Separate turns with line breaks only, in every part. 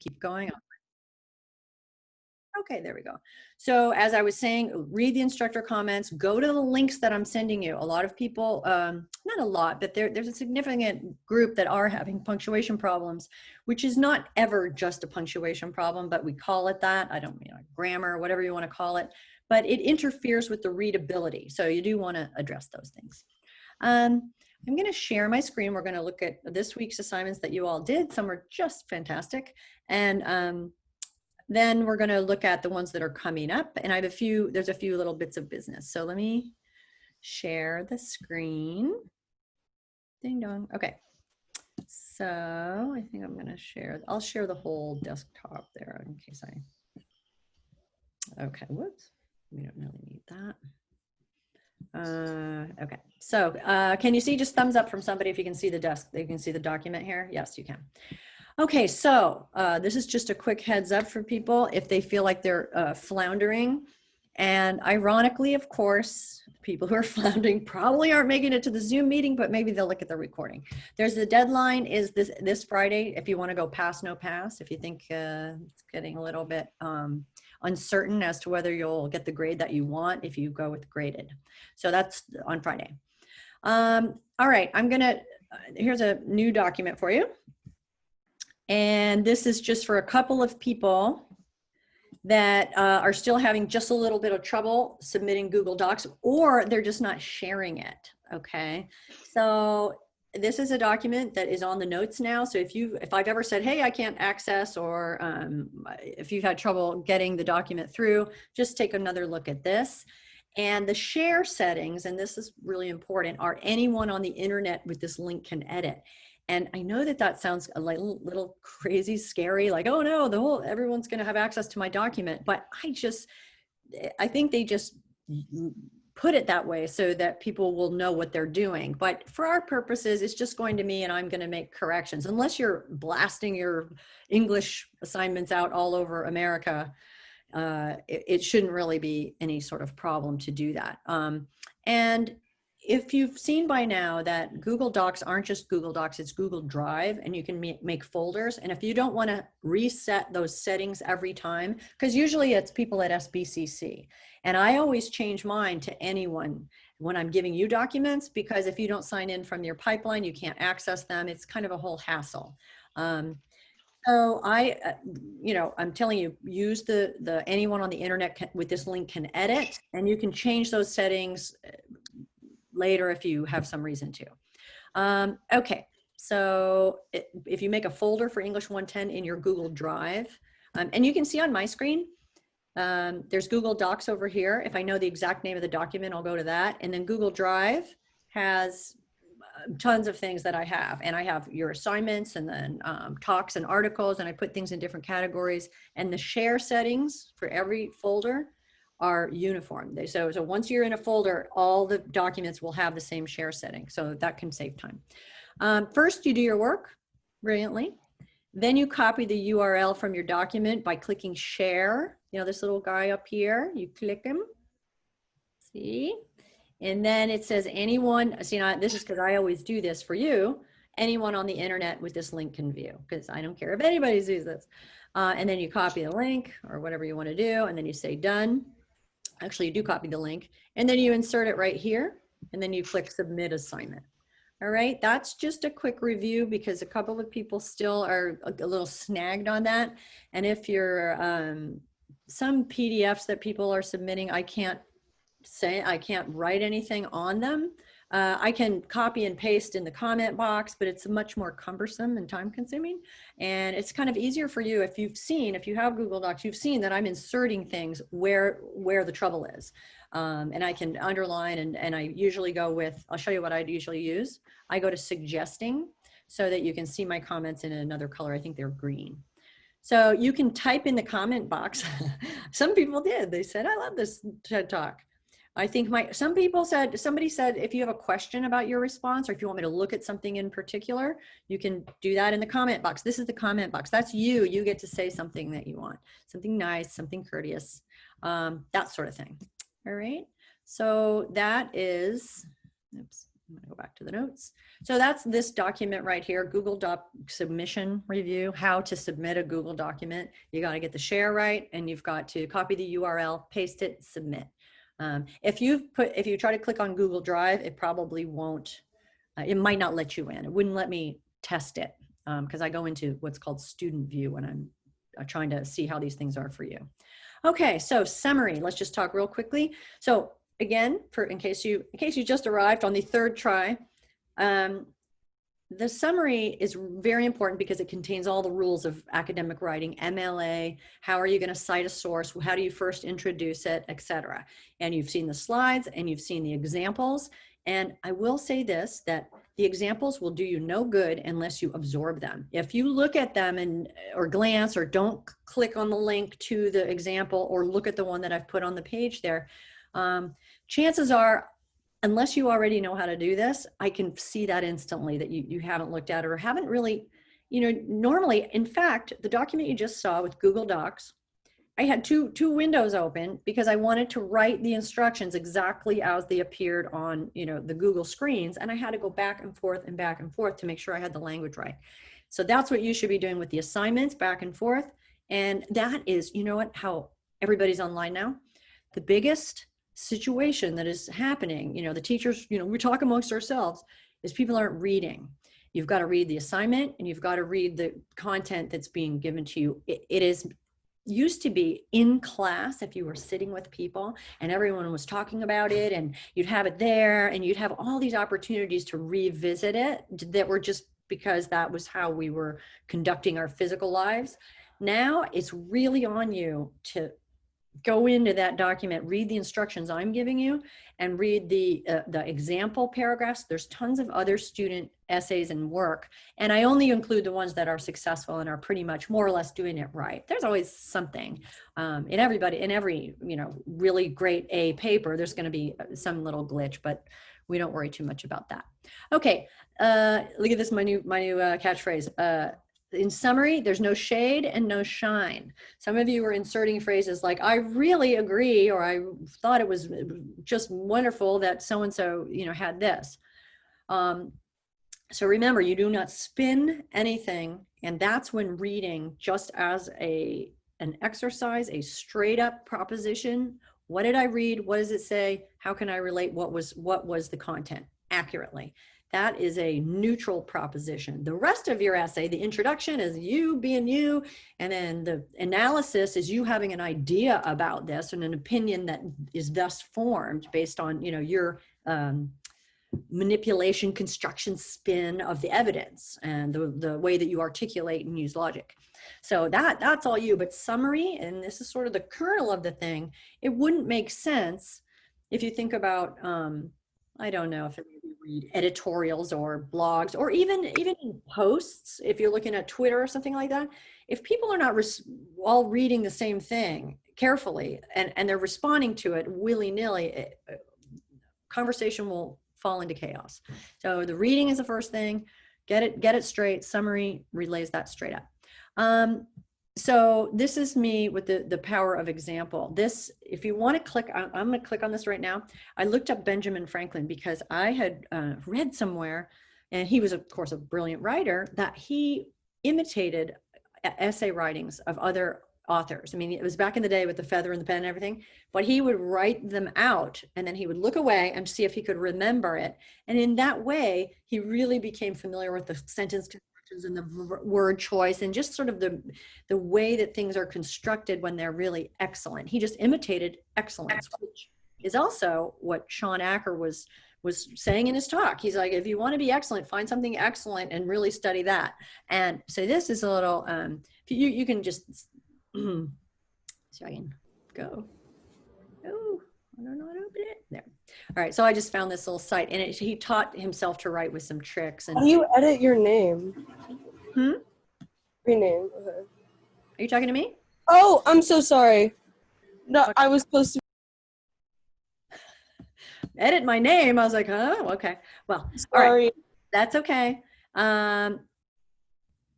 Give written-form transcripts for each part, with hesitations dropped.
keep going. Okay, there we go. So as I was saying, read the instructor comments, go to the links that I'm sending you. A lot of people, not a lot, but there's a significant group that are having punctuation problems, which is not ever just a punctuation problem, but we call it that. I don't, grammar, whatever you want to call it, but it interferes with the readability. So you do want to address those things. I'm going to share my screen. We're going to look at this week's assignments that you all did. Some are just fantastic. And then we're going to look at the ones that are coming up, and I have there's a few little bits of business. So let me share the screen. Ding dong. Okay. So I think I'm going to I'll share the whole desktop there in case okay, whoops. We don't really need that. Okay. So can you see, just thumbs up from somebody if you can see the you can see the document here? Yes, you can. Okay, so this is just a quick heads up for people if they feel like they're floundering. And ironically, of course, people who are floundering probably aren't making it to the Zoom meeting, but maybe they'll look at the recording. There's the deadline is this Friday if you want to go pass, no pass, if you think it's getting a little bit uncertain as to whether you'll get the grade that you want if you go with graded. So that's on Friday. All right, here's a new document for you. And this is just for a couple of people that are still having just a little bit of trouble submitting Google Docs, or they're just not sharing it, okay? So this is a document that is on the notes now. So if I've ever said, hey, I can't access, or if you've had trouble getting the document through, just take another look at this. And the share settings, and this is really important, are anyone on the internet with this link can edit. And I know that sounds a little crazy, scary, like, oh no, everyone's going to have access to my document. But I think they just put it that way so that people will know what they're doing. But for our purposes, it's just going to me, and I'm going to make corrections. Unless you're blasting your English assignments out all over America, it shouldn't really be any sort of problem to do that. And if you've seen by now that Google Docs aren't just Google Docs, it's Google Drive, and you can make folders. And if you don't want to reset those settings every time, because usually it's people at SBCC, and I always change mine to anyone when I'm giving you documents, because if you don't sign in from your pipeline, you can't access them. It's kind of a whole hassle. So I'm telling you, use the anyone on the internet with this link can edit, and you can change those settings later if you have some reason to. Okay, so if you make a folder for English 110 in your Google Drive, and you can see on my screen, there's Google Docs over here. If I know the exact name of the document, I'll go to that. And then Google Drive has tons of things that I have, and I have your assignments, and then talks and articles, and I put things in different categories, and the share settings for every folder are uniform. So once you're in a folder, all the documents will have the same share setting, so that can save time. First, you do your work brilliantly. Then you copy the URL from your document by clicking share. This little guy up here, you click him, see? And then it says anyone, see, now this is because I always do this for you, anyone on the internet with this link can view, because I don't care if anybody sees this. And then you copy the link or whatever you want to do, and then you say done. Actually, you do copy the link, and then you insert it right here, and then you click submit assignment. All right, that's just a quick review because a couple of people still are a little snagged on that. And if you're some PDFs that people are submitting, I can't write anything on them. I can copy and paste in the comment box, but it's much more cumbersome and time consuming. And it's kind of easier for you if you have Google Docs, you've seen that I'm inserting things where the trouble is. And I can underline, and I usually go with, I'll show you what I usually use. I go to suggesting so that you can see my comments in another color. I think they're green. So you can type in the comment box. Some people did. They said, I love this TED Talk. I think somebody said, if you have a question about your response, or if you want me to look at something in particular, you can do that in the comment box. This is the comment box. That's you. You get to say something that you want, something nice, something courteous, that sort of thing. All right. So that is, oops, I'm going to go back to the notes. So that's this document right here, Google Doc submission review, how to submit a Google document. You got to get the share right, and you've got to copy the URL, paste it, submit. If you try to click on Google Drive, it probably won't, it might not let you in. It wouldn't let me test it because I go into what's called student view when I'm trying to see how these things are for you. Okay, so summary, let's just talk real quickly. So again, in case you just arrived on the third try, the summary is very important because it contains all the rules of academic writing, MLA, how are you going to cite a source, how do you first introduce it, etc. And you've seen the slides and you've seen the examples. And I will say this, that the examples will do you no good unless you absorb them. If you look at them or glance or don't click on the link to the example or look at the one that I've put on the page there, chances are, unless you already know how to do this, I can see that instantly that you haven't looked at it or haven't really, normally, in fact, the document you just saw with Google Docs, I had two windows open because I wanted to write the instructions exactly as they appeared on, the Google screens. And I had to go back and forth to make sure I had the language right. So that's what you should be doing with the assignments, back and forth. And that is, how everybody's online now. The biggest situation that is happening, the teachers, we talk amongst ourselves, is people aren't reading. You've got to read the assignment and you've got to read the content that's being given to you. It is used to be in class, if you were sitting with people and everyone was talking about it and you'd have it there and you'd have all these opportunities to revisit it that were just because that was how we were conducting our physical lives. Now it's really on you to go into that document, read the instructions I'm giving you, and read the example paragraphs. There's tons of other student essays and work, and I only include the ones that are successful and are pretty much more or less doing it right. There's always something in every really great A paper. There's going to be some little glitch, but we don't worry too much about that. Okay, look at this, my new catchphrase. In summary, there's no shade and no shine. Some of you are inserting phrases like, I really agree, or I thought it was just wonderful that so-and-so, had this. So remember, you do not spin anything. And that's when reading, just as an exercise, a straight up proposition. What did I read? What does it say? How can I relate what was the content accurately? That is a neutral proposition. The rest of your essay, the introduction, is you being you, and then the analysis is you having an idea about this and an opinion that is thus formed based on your manipulation, construction, spin of the evidence and the way that you articulate and use logic. So that's all you. But summary, and this is sort of the kernel of the thing, it wouldn't make sense if you think about I don't know if you read editorials or blogs or even posts, if you're looking at Twitter or something like that. If people are not all reading the same thing carefully and they're responding to it willy-nilly, conversation will fall into chaos. So the reading is the first thing. Get it straight. Summary relays that straight up. So this is me with the power of example. This, if you want to click, I'm going to click on this right now. I looked up Benjamin Franklin because I had read somewhere, and he was, of course, a brilliant writer, that he imitated essay writings of other authors. I mean, it was back in the day with the feather and the pen and everything, but he would write them out and then he would look away and see if he could remember it. And in that way, he really became familiar with the sentence constructions and the word choice and just sort of the way that things are constructed when they're really excellent. He just imitated excellence, which is also what Sean Acker was saying in his talk. He's like, if you want to be excellent, find something excellent and really study that. And so this is a little, you can just, so I can go. Oh, I don't know how to open it. There. All right. So I just found this little site, and he taught himself to write with some tricks. And
how do you edit your name?
Your
name. Okay.
Are you talking to me?
Oh, I'm so sorry. No, okay. I was supposed to
edit my name. I was like, oh, okay. Well,
sorry.
All right. That's okay.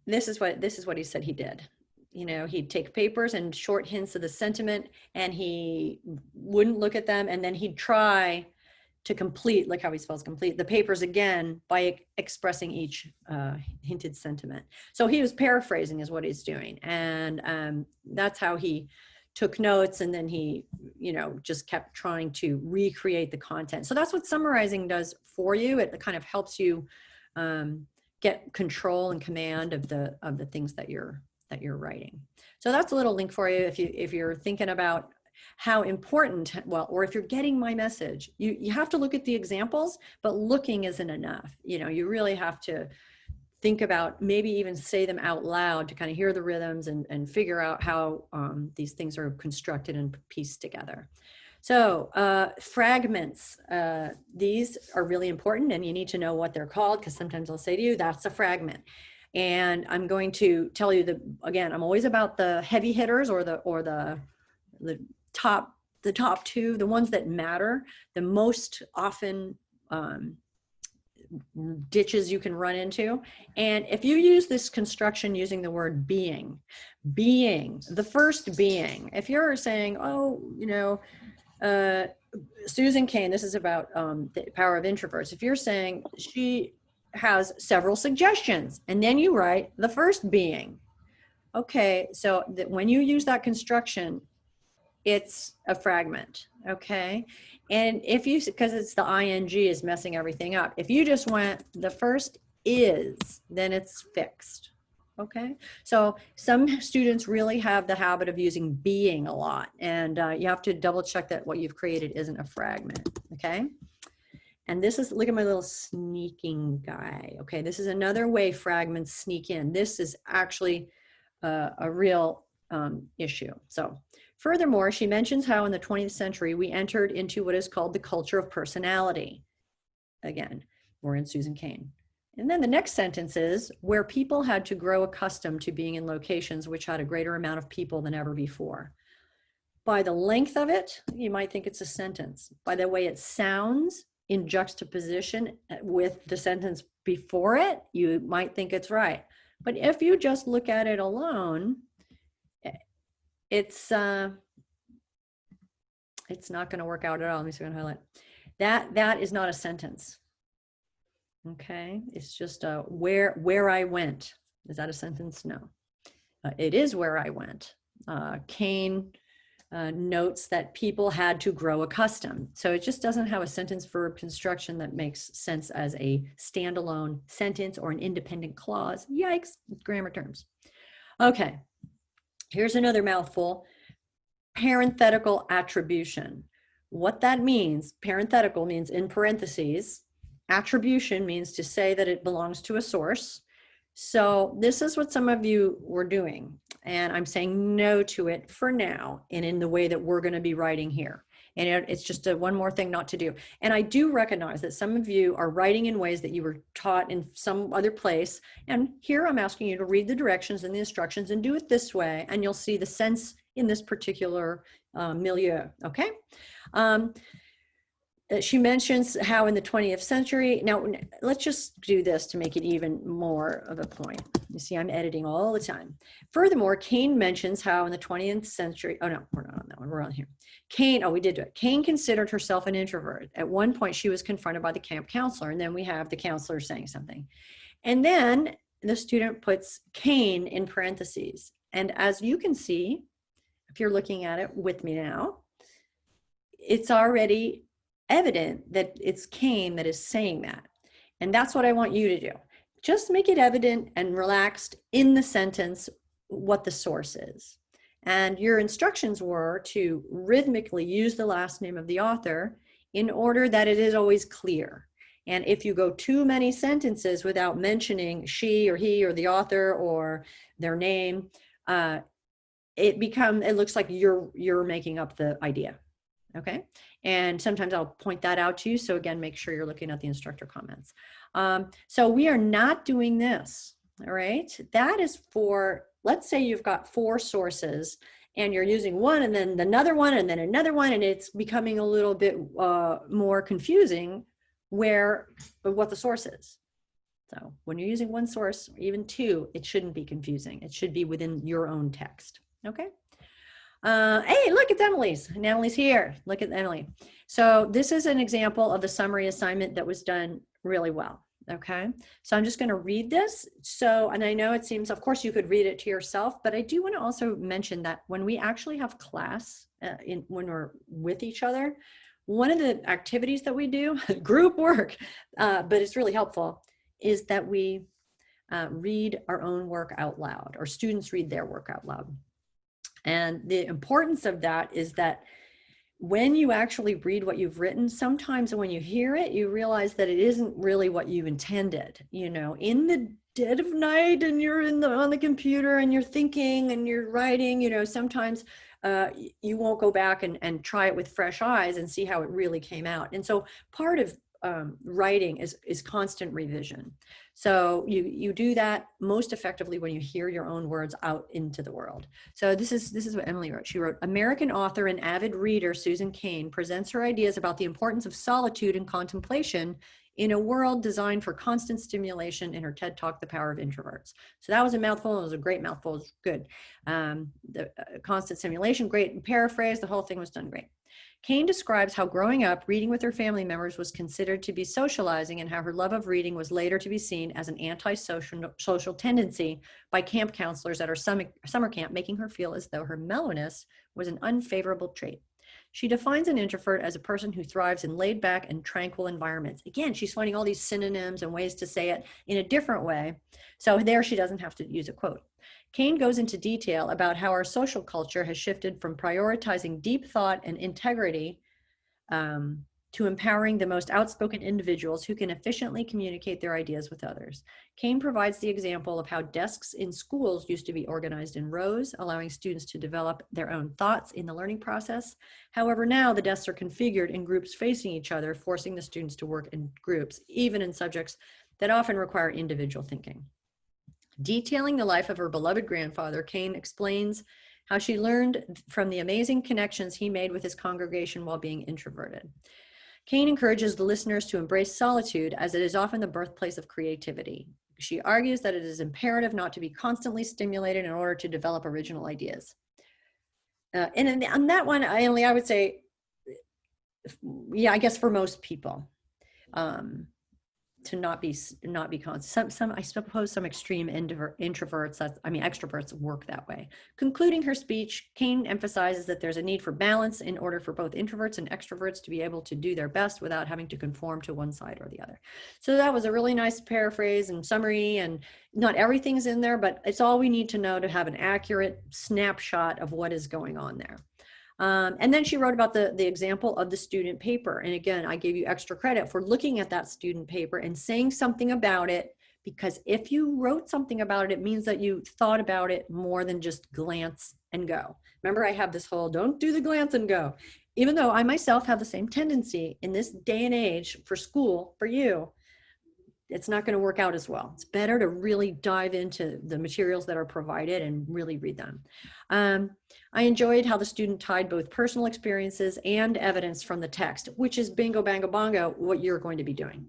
This is what he said he did. You know, he'd take papers and short hints of the sentiment, and he wouldn't look at them, and then he'd try to complete, like how he spells complete, the papers again by expressing each hinted sentiment. So he was paraphrasing is what he's doing. And that's how he took notes, and then he, you know, just kept trying to recreate the content. So that's what summarizing does for you. It kind of helps you get control and command of the things that you're writing. So that's a little link for you if you're thinking about how important, well, or if you're getting my message, you have to look at the examples, but looking isn't enough. You know, you really have to think about, maybe even say them out loud to kind of hear the rhythms and figure out how these things are constructed and pieced together. So fragments, these are really important, and you need to know what they're called, because sometimes I'll say to you, that's a fragment. And I'm going to tell you that, again, I'm always about the heavy hitters, or the top two, the ones that matter the most often, ditches you can run into. And if you use this construction using the word being, the first being, if you're saying, oh, you know, Susan Cain, this is about the power of introverts. If you're saying she has several suggestions, and then you write the first being, okay, so that when you use that construction, it's a fragment, okay? And if you, because it's the ing is messing everything up. If you just went, the first is, then it's fixed, okay? So some students really have the habit of using being a lot, and you have to double check that what you've created isn't a fragment, okay? And this is, look at my little sneaking guy, okay? This is another way fragments sneak in. This is actually a real issue. So furthermore, she mentions how in the 20th century, we entered into what is called the culture of personality. Again, we're in Susan Cain. And then the next sentence is, where people had to grow accustomed to being in locations which had a greater amount of people than ever before. By the length of it, you might think it's a sentence. By the way it sounds in juxtaposition with the sentence before it, you might think it's right. But if you just look at it alone, it's not going to work out at all. Let me see if I can highlight. That is not a sentence. Okay, it's just where I went. Is that a sentence? No. It is where I went. Cain notes that people had to grow accustomed. So it just doesn't have a sentence verb construction that makes sense as a standalone sentence or an independent clause. Yikes, grammar terms. Okay, here's another mouthful. Parenthetical attribution. What that means, parenthetical means in parentheses. Attribution means to say that it belongs to a source. So this is what some of you were doing, and I'm saying no to it for now, and in the way that we're going to be writing here. And it's just one more thing not to do. And I do recognize that some of you are writing in ways that you were taught in some other place. And here I'm asking you to read the directions and the instructions and do it this way, and you'll see the sense in this particular milieu, okay? She mentions how in the 20th century, now let's just do this to make it even more of a point. You see, I'm editing all the time. Furthermore, Cain mentions how in the 20th century, oh no, we're not on that one, we're on here. Cain, oh, we did do it. Cain considered herself an introvert. At one point, she was confronted by the camp counselor, and then we have the counselor saying something. And then the student puts Cain in parentheses. And as you can see, if you're looking at it with me now, it's already evident that it's Cain that is saying that. And that's what I want you to do. Just make it evident and relaxed in the sentence what the source is. And your instructions were to rhythmically use the last name of the author in order that it is always clear. And if you go too many sentences without mentioning she or he or the author or their name, it looks like you're making up the idea. Okay, and sometimes I'll point that out to you. So again, make sure you're looking at the instructor comments. So we are not doing this, all right? That is for, let's say you've got 4 sources and you're using one and then another one and then another one, and it's becoming a little bit more confusing what the source is. So when you're using one source, or even 2, it shouldn't be confusing. It should be within your own text, okay? Hey, look, it's Emily's. And Emily's here. Look at Emily. So this is an example of a summary assignment that was done really well. Okay. So I'm just going to read this. So, and I know it seems, of course, you could read it to yourself, but I do want to also mention that when we actually have class when we're with each other, one of the activities that we do, group work, but it's really helpful, is that we read our own work out loud, or students read their work out loud. And the importance of that is that when you actually read what you've written, sometimes when you hear it, you realize that it isn't really what you intended. You know, in the dead of night and you're on the computer and you're thinking and you're writing, you know, sometimes you won't go back and try it with fresh eyes and see how it really came out. And so part of writing is constant revision. So you do that most effectively when you hear your own words out into the world. So this is what Emily wrote. She wrote, American author and avid reader Susan Cain presents her ideas about the importance of solitude and contemplation in a world designed for constant stimulation in her TED Talk, The Power of Introverts. So that was a mouthful. It was a great mouthful. It was good. The constant stimulation, great paraphrase. The whole thing was done great. Cain describes how growing up, reading with her family members was considered to be socializing, and how her love of reading was later to be seen as an anti-social tendency by camp counselors at her summer camp, making her feel as though her mellowness was an unfavorable trait. She defines an introvert as a person who thrives in laid back and tranquil environments. Again, she's finding all these synonyms and ways to say it in a different way. So there she doesn't have to use a quote. Cain goes into detail about how our social culture has shifted from prioritizing deep thought and integrity to empowering the most outspoken individuals who can efficiently communicate their ideas with others. Cain provides the example of how desks in schools used to be organized in rows, allowing students to develop their own thoughts in the learning process. However, now the desks are configured in groups facing each other, forcing the students to work in groups, even in subjects that often require individual thinking. Detailing the life of her beloved grandfather, Cain explains how she learned from the amazing connections he made with his congregation while being introverted. Cain encourages the listeners to embrace solitude, as it is often the birthplace of creativity. She argues that it is imperative not to be constantly stimulated in order to develop original ideas. And on that one, I would say, yeah, I guess for most people, to not be constant. Some I suppose some extreme introverts, extroverts work that way. Concluding her speech, Cain emphasizes that there's a need for balance in order for both introverts and extroverts to be able to do their best without having to conform to one side or the other. So that was a really nice paraphrase and summary, and not everything's in there, but it's all we need to know to have an accurate snapshot of what is going on there. And then she wrote about the example of the student paper. And again, I gave you extra credit for looking at that student paper and saying something about it, because if you wrote something about it, it means that you thought about it more than just glance and go. Remember, I have this whole don't do the glance and go. Even though I myself have the same tendency in this day and age for school, for you, it's not going to work out as well. It's better to really dive into the materials that are provided and really read them. I enjoyed how the student tied both personal experiences and evidence from the text, which is bingo, bango, bongo, what you're going to be doing,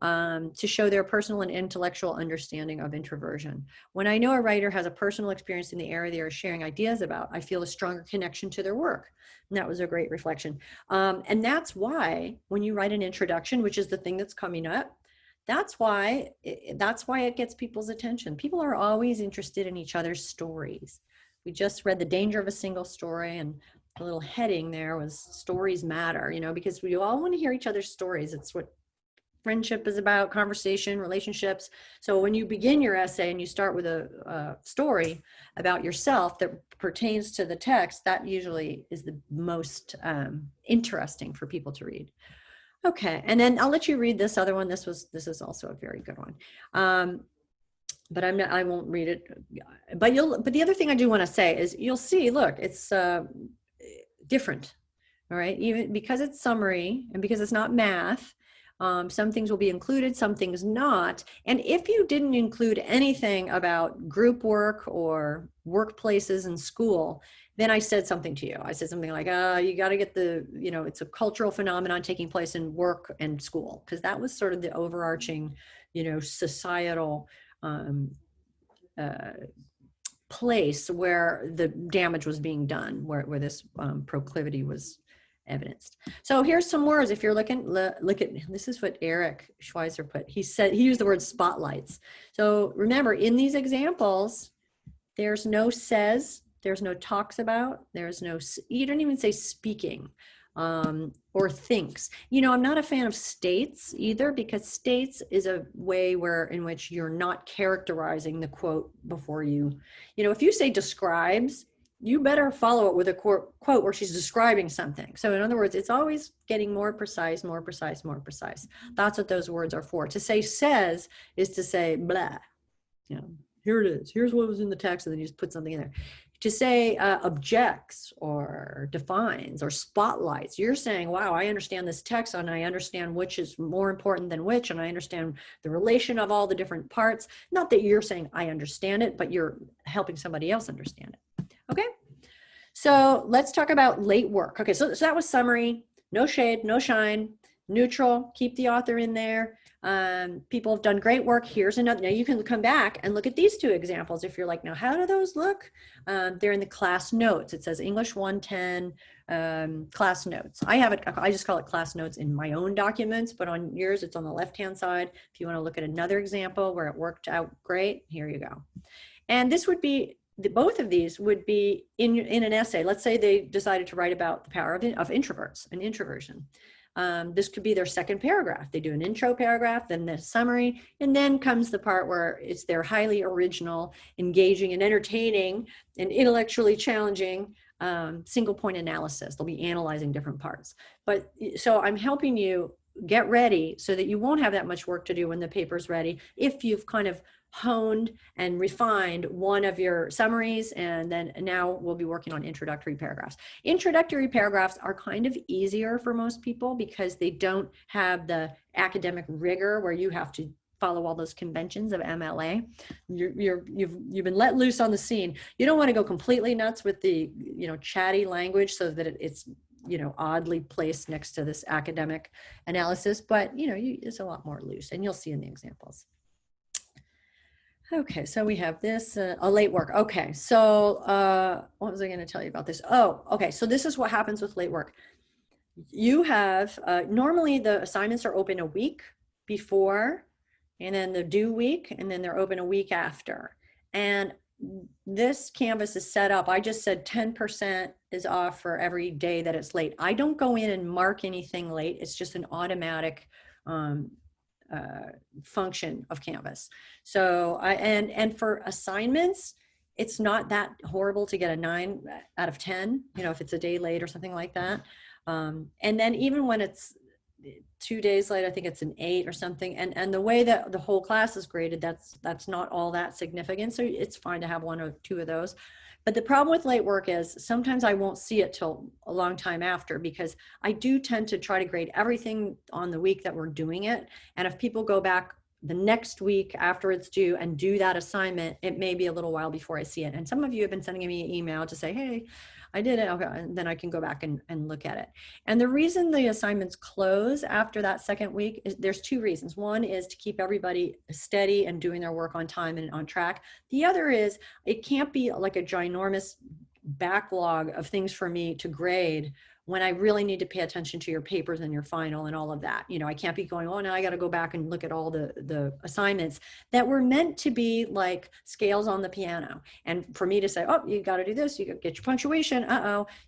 to show their personal and intellectual understanding of introversion. When I know a writer has a personal experience in the area they are sharing ideas about, I feel a stronger connection to their work. And that was a great reflection. And that's why when you write an introduction, which is the thing that's coming up, that's why it gets people's attention. People are always interested in each other's stories. We just read The Danger of a Single Story, and a little heading there was stories matter, because we all want to hear each other's stories. It's what friendship is about, conversation, relationships. So when you begin your essay and you start with a story about yourself that pertains to the text, that usually is the most interesting for people to read. Okay, and then I'll let you read this other one. This is also a very good one. But I won't read it. But the other thing I do want to say is you'll see, look, it's different. All right, even because it's summary and because it's not math, some things will be included, some things not. And if you didn't include anything about group work or workplaces and school, then I said something to you. I said something like, you got to get it's a cultural phenomenon taking place in work and school, because that was sort of the overarching, societal place where the damage was being done, where this proclivity was evidenced. So here's some words. If you're looking, look at, this is what Eric Schweizer put. He said, he used the word spotlights. So remember, in these examples, there's no says, there's no talks about, there's no, you don't even say speaking or thinks. You know, I'm not a fan of states either, because states is a way in which you're not characterizing the quote before you know, if you say describes, you better follow it with a quote where she's describing something. So in other words, it's always getting more precise, more precise, more precise. That's what those words are for. To say says is to say blah, you know, here it is, here's what was in the text, and then you just put something in there. To say objects or defines or spotlights, you're saying, wow, I understand this text and I understand which is more important than which, and I understand the relation of all the different parts. Not that you're saying I understand it, but you're helping somebody else understand it. Okay, so let's talk about late work. Okay, so that was summary. No shade, no shine, neutral, keep the author in there. People have done great work. Here's another. Now you can come back and look at these two examples if you're like, now how do those look? They're in the class notes. It says English 110 class notes. I have it, I just call it class notes in my own documents, but on yours it's on the left-hand side. If you want to look at another example where it worked out great, here you go. And this would be, both of these would be in an essay. Let's say they decided to write about the power of introverts and introversion. This could be their second paragraph. They do an intro paragraph, then the summary, and then comes the part where it's their highly original, engaging, and entertaining, and intellectually challenging single point analysis. They'll be analyzing different parts. But so I'm helping you get ready so that you won't have that much work to do when the paper's ready, if you've kind of honed and refined one of your summaries, and then now we'll be working on introductory paragraphs. Introductory paragraphs are kind of easier for most people because they don't have the academic rigor where you have to follow all those conventions of MLA. You've been let loose on the scene. You don't want to go completely nuts with the, you know, chatty language so that it's, you know, oddly placed next to this academic analysis, but you know, it's a lot more loose, and you'll see in the examples. Okay, so we have this, a late work. Okay, so what was I going to tell you about this? Oh, okay, so this is what happens with late work. You have, normally the assignments are open a week before, and then the due week, and then they're open a week after. And this Canvas is set up, I just said 10% is off for every day that it's late. I don't go in and mark anything late. It's just an automatic function of Canvas. So and for assignments, it's not that horrible to get a 9 out of 10, you know, if it's a day late or something like that. And then even when it's 2 days late, I think it's an 8 or something. And the way that the whole class is graded, that's not all that significant. So it's fine to have 1 or 2 of those. But the problem with late work is sometimes I won't see it till a long time after, because I do tend to try to grade everything on the week that we're doing it. And if people go back the next week after it's due and do that assignment, it may be a little while before I see it. And some of you have been sending me an email to say, hey, I did it. Okay. And then I can go back and look at it. And the reason the assignments close after that second week is there's 2 reasons. One is to keep everybody steady and doing their work on time and on track. The other is it can't be like a ginormous backlog of things for me to grade when I really need to pay attention to your papers and your final and all of that. You know, I can't be going, oh, now I got to go back and look at all the assignments that were meant to be like scales on the piano. And for me to say, oh, you got to do this, you got to get your punctuation.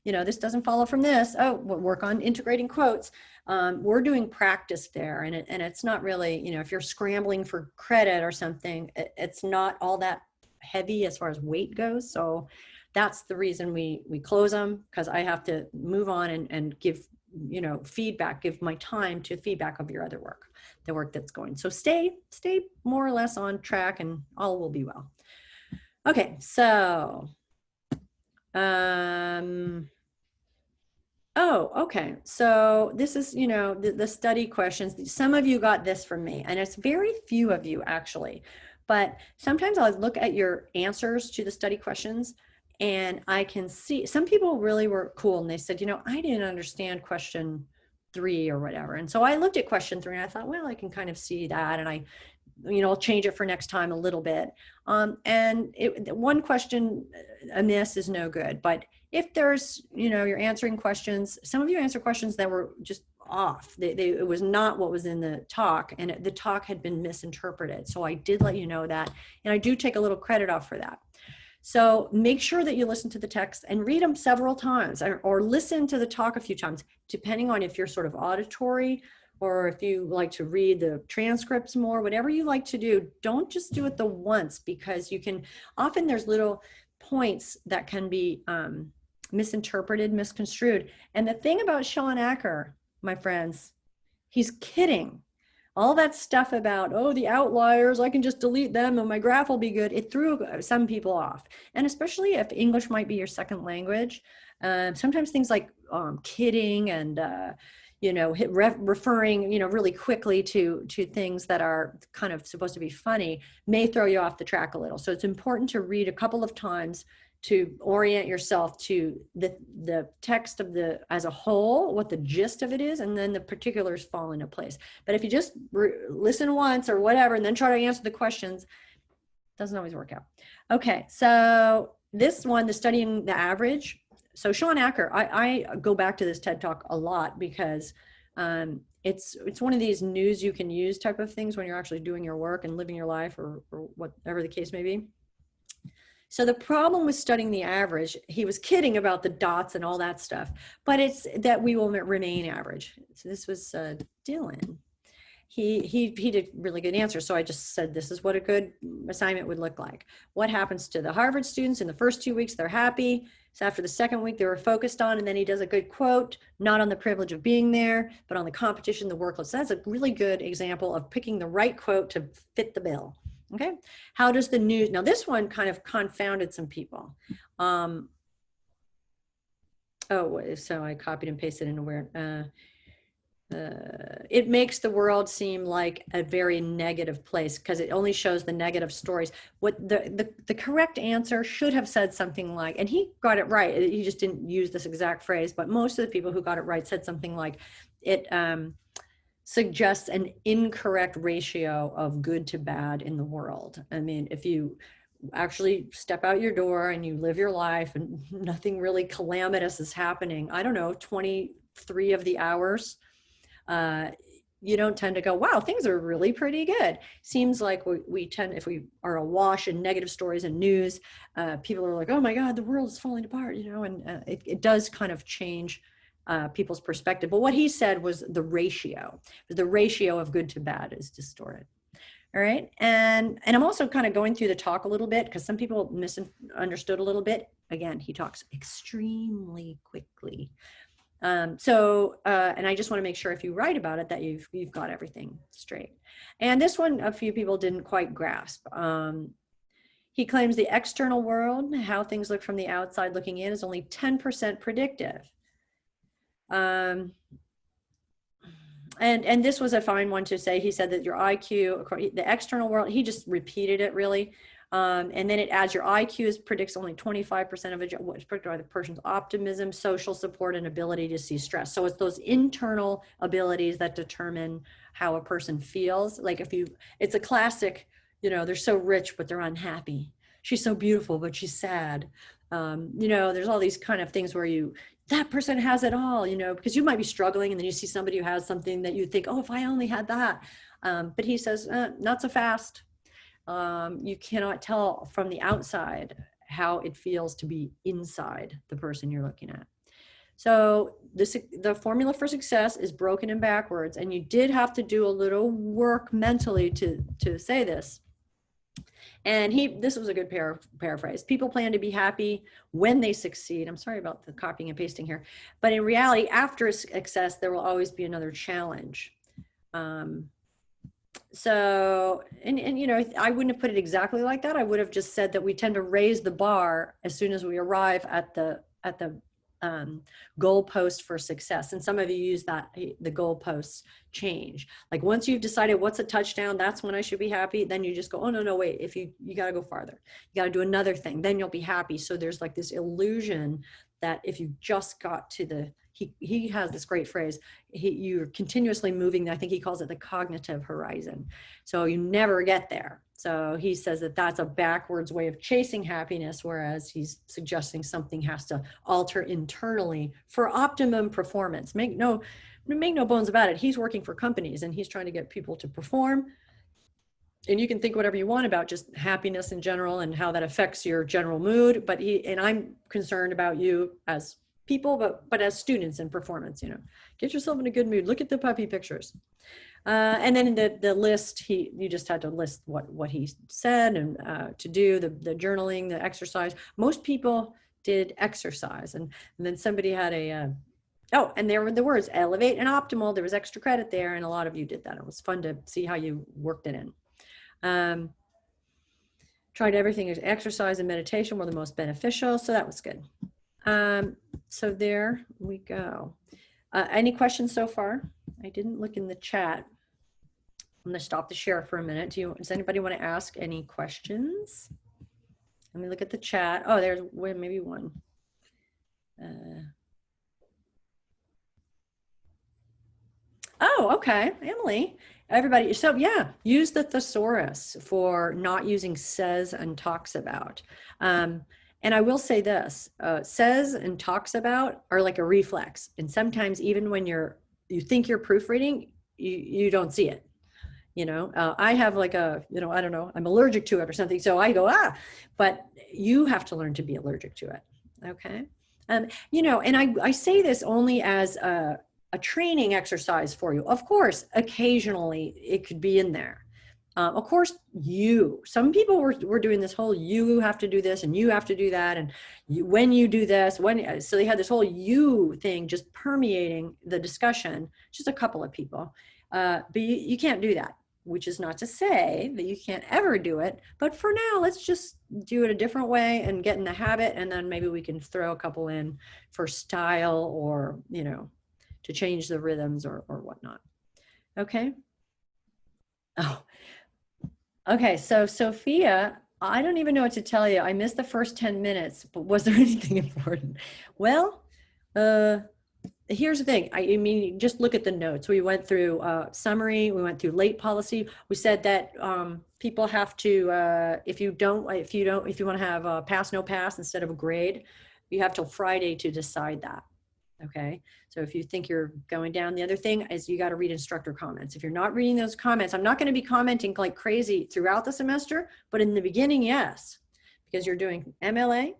You know, this doesn't follow from this. Oh, we'll work on integrating quotes. We're doing practice there. And it's not really, you know, if you're scrambling for credit or something, it's not all that heavy as far as weight goes. So that's the reason we close them, because I have to move on and give, you know, feedback, give my time to feedback of your other work, the work that's going. So stay more or less on track and all will be well. Okay, so, oh, okay. So this is, you know, the study questions. Some of you got this from me, and it's very few of you actually, but sometimes I'll look at your answers to the study questions and I can see some people really were cool. And they said, you know, I didn't understand question 3 or whatever. And so I looked at question 3 and I thought, well, I can kind of see that. And I I'll change it for next time a little bit. And one question amiss is no good. But if there's, you're answering questions, some of you answer questions that were just off. It was not what was in the talk, and the talk had been misinterpreted. So I did let you know that, and I do take a little credit off for that. So make sure that you listen to the text and read them several times, or listen to the talk a few times, depending on if you're sort of auditory or if you like to read the transcripts more. Whatever you like to do, don't just do it the once, because often there's little points that can be misinterpreted, misconstrued. And the thing about Sean Acker, my friends, he's kidding. All that stuff about, the outliers, I can just delete them and my graph will be good. It threw some people off. And especially if English might be your second language, sometimes things like kidding and, referring, really quickly to things that are kind of supposed to be funny may throw you off the track a little. So it's important to read a couple of times to orient yourself to the text as a whole, what the gist of it is, and then the particulars fall into place. But if you just listen once or whatever, and then try to answer the questions, it doesn't always work out. Okay, so this one, the studying the average. So Sean Acker, I go back to this TED Talk a lot because it's one of these news you can use type of things when you're actually doing your work and living your life, or whatever the case may be. So the problem with studying the average, he was kidding about the dots and all that stuff, but it's that we will remain average. So this was Dylan. He did really good answers. So I just said, this is what a good assignment would look like. What happens to the Harvard students in the first 2 weeks? They're happy. So after the second week, they were focused on, and then he does a good quote, not on the privilege of being there, but on the competition, the workload. So that's a really good example of picking the right quote to fit the bill. Okay, how does the news, now this one kind of confounded some people. So I copied and pasted into where, it makes the world seem like a very negative place because it only shows the negative stories. What the correct answer should have said something like, and he got it right, he just didn't use this exact phrase, but most of the people who got it right said something like, it suggests an incorrect ratio of good to bad in the world. I mean, if you actually step out your door and you live your life and nothing really calamitous is happening, I don't know, 23 of the hours, you don't tend to go, wow, things are really pretty good. Seems like we tend, if we are awash in negative stories and news, people are like, oh my God, the world is falling apart, and it does kind of change people's perspective. But what he said was the ratio of good to bad is distorted. All right. And I'm also kind of going through the talk a little bit because some people misunderstood a little bit. Again, he talks extremely quickly. And I just want to make sure if you write about it that you've got everything straight. And this one, a few people didn't quite grasp. He claims the external world, how things look from the outside looking in, is only 10% predictive. And this was a fine one to say. He said that your IQ, the external world, he just repeated it really. And then it adds your IQ predicts only 25% of it, what's predicted by the person's optimism, social support, and ability to see stress. So it's those internal abilities that determine how a person feels. Like it's a classic, they're so rich, but they're unhappy. She's so beautiful, but she's sad. There's all these kind of things where that person has it all, because you might be struggling and then you see somebody who has something that you think, oh, if I only had that. But he says, not so fast. You cannot tell from the outside how it feels to be inside the person you're looking at. So the formula for success is broken and backwards, and you did have to do a little work mentally to say this. And this was a good paraphrase. People plan to be happy when they succeed. I'm sorry about the copying and pasting here. But in reality, after success, there will always be another challenge. So, I wouldn't have put it exactly like that. I would have just said that we tend to raise the bar as soon as we arrive at the goalpost for success. And some of you use that, the goalposts change. Like once you've decided what's a touchdown, that's when I should be happy. Then you just go, oh, no, wait, if you got to go farther, you got to do another thing, then you'll be happy. So there's like this illusion that if you just got to the, he has this great phrase, you're continuously moving, I think he calls it the cognitive horizon. So you never get there. So he says that that's a backwards way of chasing happiness, whereas he's suggesting something has to alter internally for optimum performance. Make no bones about it. He's working for companies and he's trying to get people to perform. And you can think whatever you want about just happiness in general and how that affects your general mood. But I'm concerned about you as people, but as students in performance, get yourself in a good mood. Look at the puppy pictures. And then in the list, you just had to list what he said and to do the journaling, the exercise. Most people did exercise, and then somebody had and there were the words elevate and optimal. There was extra credit there, and a lot of you did that. It was fun to see how you worked it in. Tried everything. Exercise and meditation were the most beneficial, so that was good. So there we go. Any questions so far? I didn't look in the chat. I'm going to stop the share for a minute. Does anybody want to ask any questions? Let me look at the chat. Oh, there's maybe one. Oh, okay, Emily. Everybody, so yeah, use the thesaurus for not using says and talks about. And I will say this, says and talks about are like a reflex. And sometimes even when you think you're proofreading, you don't see it. I have like I don't know, I'm allergic to it or something. So I go, but you have to learn to be allergic to it. Okay. And I say this only as a training exercise for you. Of course, occasionally it could be in there. Of course, some people were doing this whole, you have to do this and you have to do that. And when you do this, so they had this whole you thing just permeating the discussion, just a couple of people. But you can't do that, which is not to say that you can't ever do it. But for now, let's just do it a different way and get in the habit. And then maybe we can throw a couple in for style or, to change the rhythms or whatnot. Okay. Oh, okay. So Sophia, I don't even know what to tell you. I missed the first 10 minutes, but was there anything important? Well, here's the thing. I mean, just look at the notes. We went through summary. We went through late policy. We said that people have to, if you want to have a pass, no pass instead of a grade, you have till Friday to decide that. Okay. So if you think you're going down, the other thing is you got to read instructor comments. If you're not reading those comments, I'm not going to be commenting like crazy throughout the semester, but in the beginning, yes, because you're doing MLA,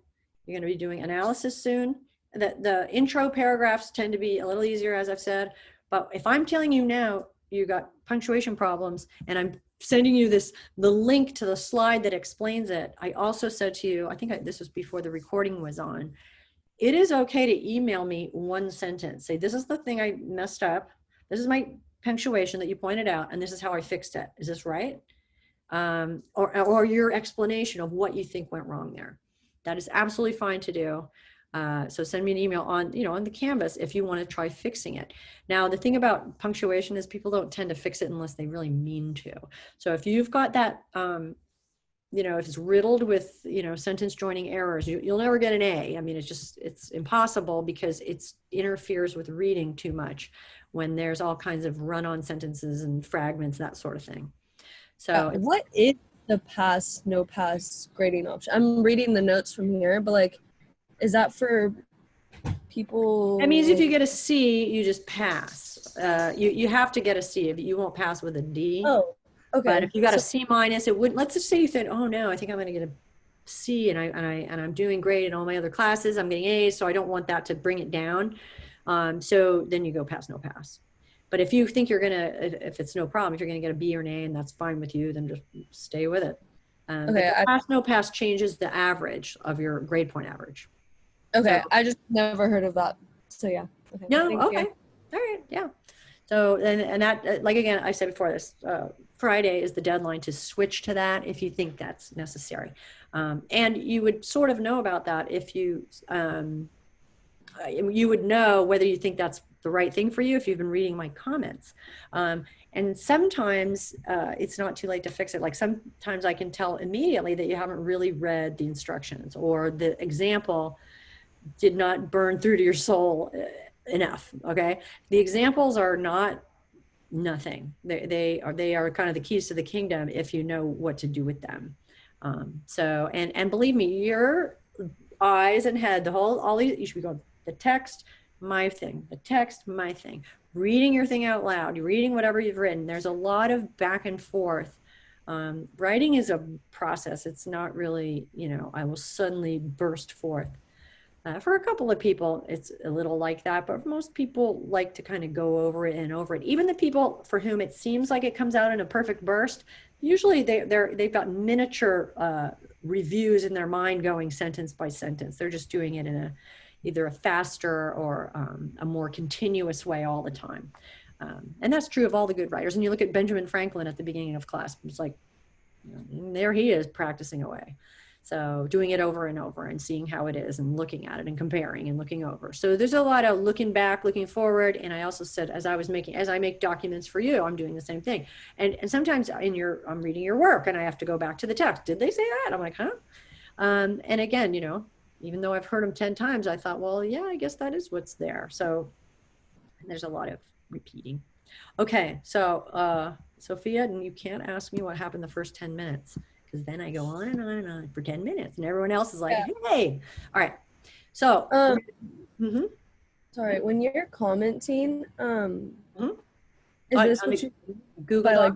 you're going to be doing analysis soon. The intro paragraphs tend to be a little easier, as I've said, but if I'm telling you now, you got punctuation problems and I'm sending you the link to the slide that explains it. I also said to you, I think this was before the recording was on, it is okay to email me one sentence. Say, this is the thing I messed up. This is my punctuation that you pointed out, and this is how I fixed it. Is this right? Or your explanation of what you think went wrong there. That is absolutely fine to do. So send me an email on the Canvas if you want to try fixing it. Now, the thing about punctuation is people don't tend to fix it unless they really mean to. So if you've got that, if it's riddled with, sentence joining errors, you'll never get an A. I mean, it's impossible because it interferes with reading too much when there's all kinds of run-on sentences and fragments, that sort of thing. So
what is the pass, no pass grading option? I'm reading the notes from here, but is that for people?
That means if you get a C, you just pass. You have to get a C. You won't pass with a D.
Oh, okay.
But if you got a C minus, it wouldn't. Let's just say you said, "Oh no, I think I'm going to get a C, and I'm doing great in all my other classes. I'm getting A's, so I don't want that to bring it down." So then you go pass, no pass. But if you think you're if it's no problem, if you're going to get a B or an A, and that's fine with you, then just stay with it. Okay. Pass, no pass changes the average of your grade point average.
Okay, so, I just never heard of that. So yeah.
Okay. No. Okay. All right. Yeah. So and that again, I said before this. Friday is the deadline to switch to that if you think that's necessary. And you would sort of know about that if you you would know whether you think that's the right thing for you if you've been reading my comments. And sometimes it's not too late to fix it. Like sometimes I can tell immediately that you haven't really read the instructions, or the example did not burn through to your soul enough. Okay. The examples are not nothing. They are kind of the keys to the kingdom if you know what to do with them. And believe me, your eyes and head, all these, you should be going, the text, my thing, the text, my thing, reading your thing out loud, you're reading whatever you've written. There's a lot of back and forth. Writing is a process. It's not really, I will suddenly burst forth. For a couple of people, it's a little like that, but most people like to kind of go over it and over it. Even the people for whom it seems like it comes out in a perfect burst, usually they've got miniature reviews in their mind going sentence by sentence. They're just doing it in either a faster or a more continuous way all the time. And that's true of all the good writers. And you look at Benjamin Franklin at the beginning of class, it's like, there he is practicing away. So doing it over and over and seeing how it is and looking at it and comparing and looking over. So there's a lot of looking back, looking forward. And I also said, as I make documents for you, I'm doing the same thing. And sometimes I'm reading your work and I have to go back to the text. Did they say that? I'm like, huh? And again, even though I've heard them 10 times, I thought, well, yeah, I guess that is what's there. So there's a lot of repeating. Okay. So, Sophia, and you can't ask me what happened the first 10 minutes. Because then I go on and on and on for 10 minutes and everyone else is like, hey, all right. So,
sorry, when you're commenting, is this what you
Google
by,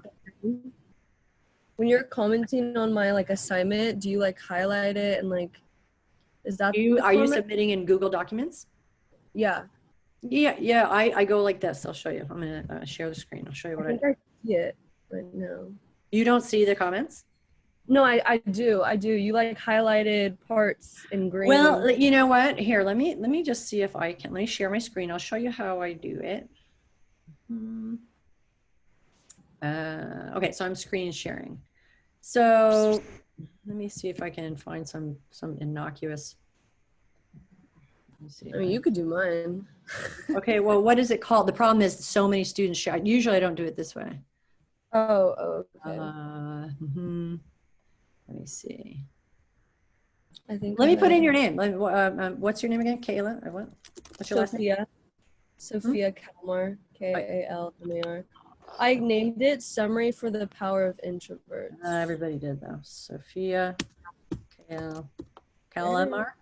when you're commenting on my assignment, do you highlight it and is that
are you submitting in Google Documents?
Yeah.
Yeah. I go like this. I'll show you. I'm gonna share the screen. I'll show you what I do.
I see it, but no.
You don't see the comments?
No, I do. You highlighted parts in green.
Well, you know what? Here, let me just see if I can. Let me share my screen. I'll show you how I do it. Okay, so I'm screen sharing. So let me see if I can find some innocuous. Let me see.
I mean, you could do mine.
Okay, well, what is it called? The problem is so many students share. Usually I don't do it this way.
Oh, okay.
Let me see.
I think.
Let me put in your name. What's your name again? Kayla? Or what? What's your last name?
Sophia Kalmar. Kalmar. I named it Summary for the Power of Introverts.
Everybody did though. Sophia Kalmar.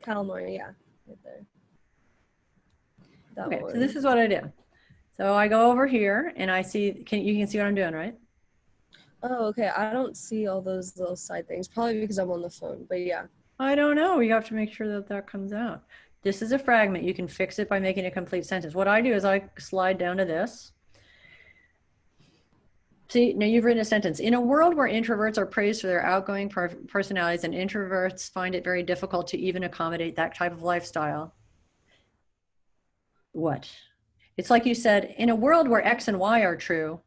Kalmar, yeah, right there.
Okay, so this is what I do. So I go over here and I see. You can see what I'm doing, right?
Oh, okay. I don't see all those little side things, probably because I'm on the phone, but yeah.
I don't know. You have to make sure that comes out. This is a fragment. You can fix it by making a complete sentence. What I do is I slide down to this. See, now you've written a sentence. In a world where introverts are praised for their outgoing personalities and introverts find it very difficult to even accommodate that type of lifestyle. What? It's like you said, in a world where X and Y are true,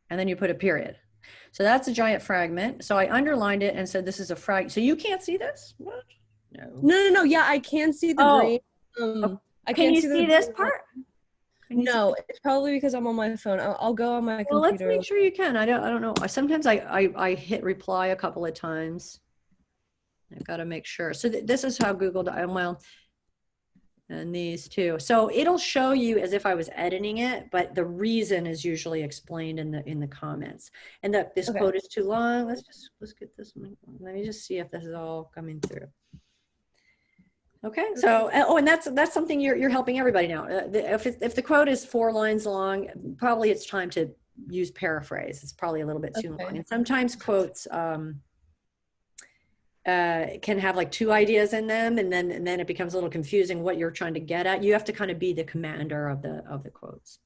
and then you put a period. So that's a giant fragment. So I underlined it and said, this is a fragment. So you can't see this? What?
No. Yeah, I can see the green.
Can you see this part?
No, it's probably because I'm on my phone. I'll go on my computer.
Well, let's make sure you can. I don't know. Sometimes I hit reply a couple of times. I've got to make sure. So this is how Google, and these two. So it'll show you as if I was editing it, but the reason is usually explained in the comments. And this quote is too long. Let's get this one. Let me just see if this is all coming through. Okay. So, and that's something you're helping everybody now. If the quote is 4 lines long, probably it's time to use paraphrase. It's probably a little bit too long. And sometimes quotes, can have 2 ideas in them, and then it becomes a little confusing what you're trying to get at. You have to kind of be the commander of the quotes.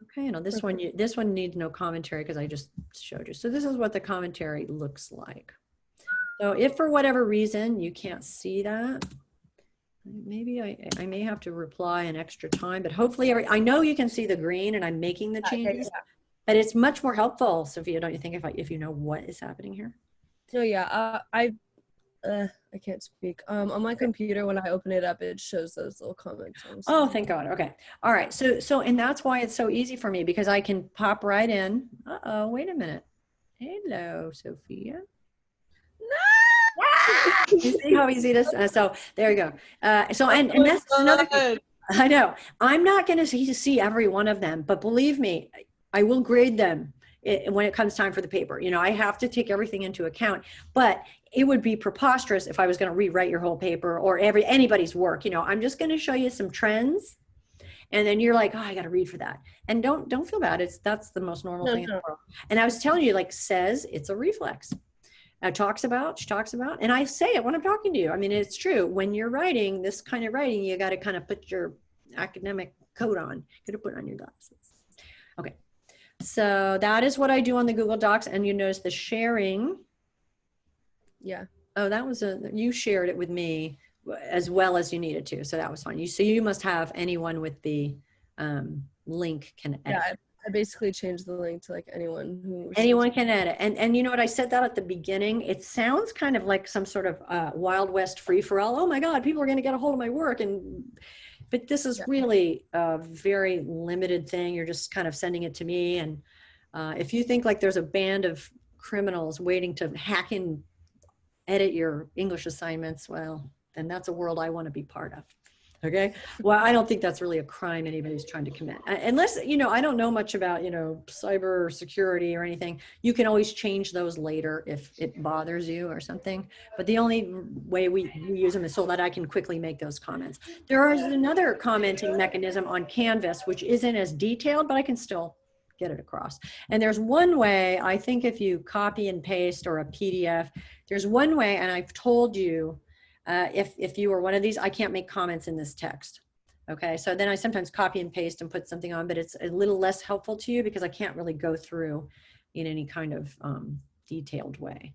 Okay, this one needs no commentary because I just showed you. So this is what the commentary looks like. So if for whatever reason you can't see that, maybe I may have to reply an extra time, but hopefully I know you can see the green and I'm making the changes, but it's much more helpful, Sophia, don't you think, if you know what is happening here?
No, yeah, I can't speak. On my computer, when I open it up, it shows those little comments.
Oh, thank God. Okay. All right. And that's why it's so easy for me because I can pop right in. Uh-oh, wait a minute. Hello, Sophia. You see how easy it is? So there you go. And that's another thing. I know. I'm not going to see every one of them, but believe me, I will grade them when it comes time for the paper. You know, I have to take everything into account, but it would be preposterous if I was going to rewrite your whole paper or anybody's work. You know, I'm just going to show you some trends, and then you're like, oh, I got to read for that. And don't feel bad. That's the most normal thing in the world. And I was telling you, like, says it's a reflex. She talks about, and I say it when I'm talking to you. I mean, it's true. When you're writing this kind of writing, you got to kind of put your academic coat on. You got to put on your glasses. Okay. So that is what I do on the Google Docs. And you notice the sharing.
Yeah.
Oh, you shared it with me as well as you needed to. So that was fine. So you must have anyone with the link can edit.
Yeah. I basically changed the link to like anyone
can edit. And you know what, I said that at the beginning. It sounds kind of like some sort of Wild West free for all. Oh my God, people are going to get a hold of my work. But this is really a very limited thing. You're just kind of sending it to me. And if you think like there's a band of criminals waiting to hack and edit your English assignments, well, then that's a world I want to be part of. Okay. Well, I don't think that's really a crime anybody's trying to commit. Unless, you know, I don't know much about, you know, cyber security or anything. You can always change those later if it bothers you or something. But the only way we use them is so that I can quickly make those comments. There is another commenting mechanism on Canvas, which isn't as detailed, but I can still get it across. And there's one way, I think if you copy and paste or a PDF, there's one way, and I've told you, if you were one of these, I can't make comments in this text. Okay, so then I sometimes copy and paste and put something on, but it's a little less helpful to you because I can't really go through in any kind of detailed way.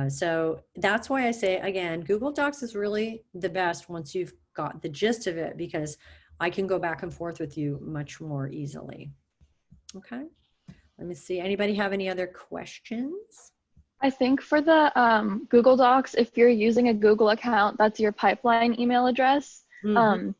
So that's why I say, again, Google Docs is really the best once you've got the gist of it, because I can go back and forth with you much more easily. Okay, let me see. Anybody have any other questions?
I think for the Google Docs, if you're using a Google account, that's your pipeline email address.
Mm-hmm.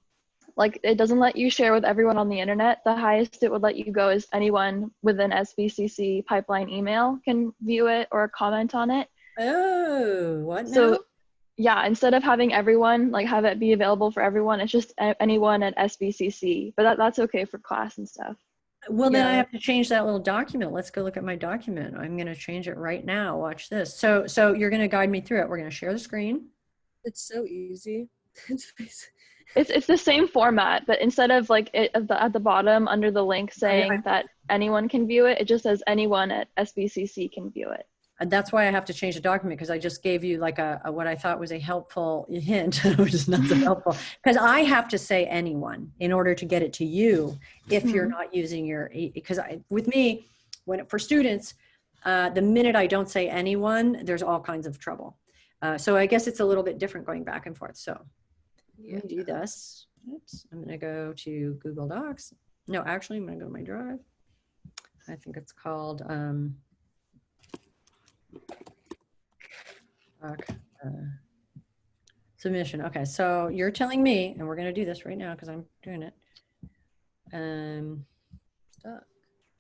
Like it doesn't let you share with everyone on the internet. The highest it would let you go is anyone with an SBCC pipeline email can view it or comment on it.
Oh, what now?
So yeah, instead of having everyone, like have it be available for everyone, it's just anyone at SBCC, but that's okay for class and stuff.
Well, then I have to change that little document. Let's go look at my document. I'm going to change it right now. Watch this. So you're going to guide me through it. We're going to share the screen.
It's so easy.
It's the same format, but instead of like at the bottom under the link saying that anyone can view it, it just says anyone at SBCC can view it.
And that's why I have to change the document, because I just gave you like a what I thought was a helpful hint, which is not so helpful, because I have to say anyone in order to get it to you if you're not using your, because with me, for students, the minute I don't say anyone, there's all kinds of trouble. So I guess it's a little bit different going back and forth. So let me do this. Oops, I'm going to go to Google Docs. No, actually, I'm going to go to my drive. I think it's called submission. Okay, so you're telling me, and we're going to do this right now because I'm doing it.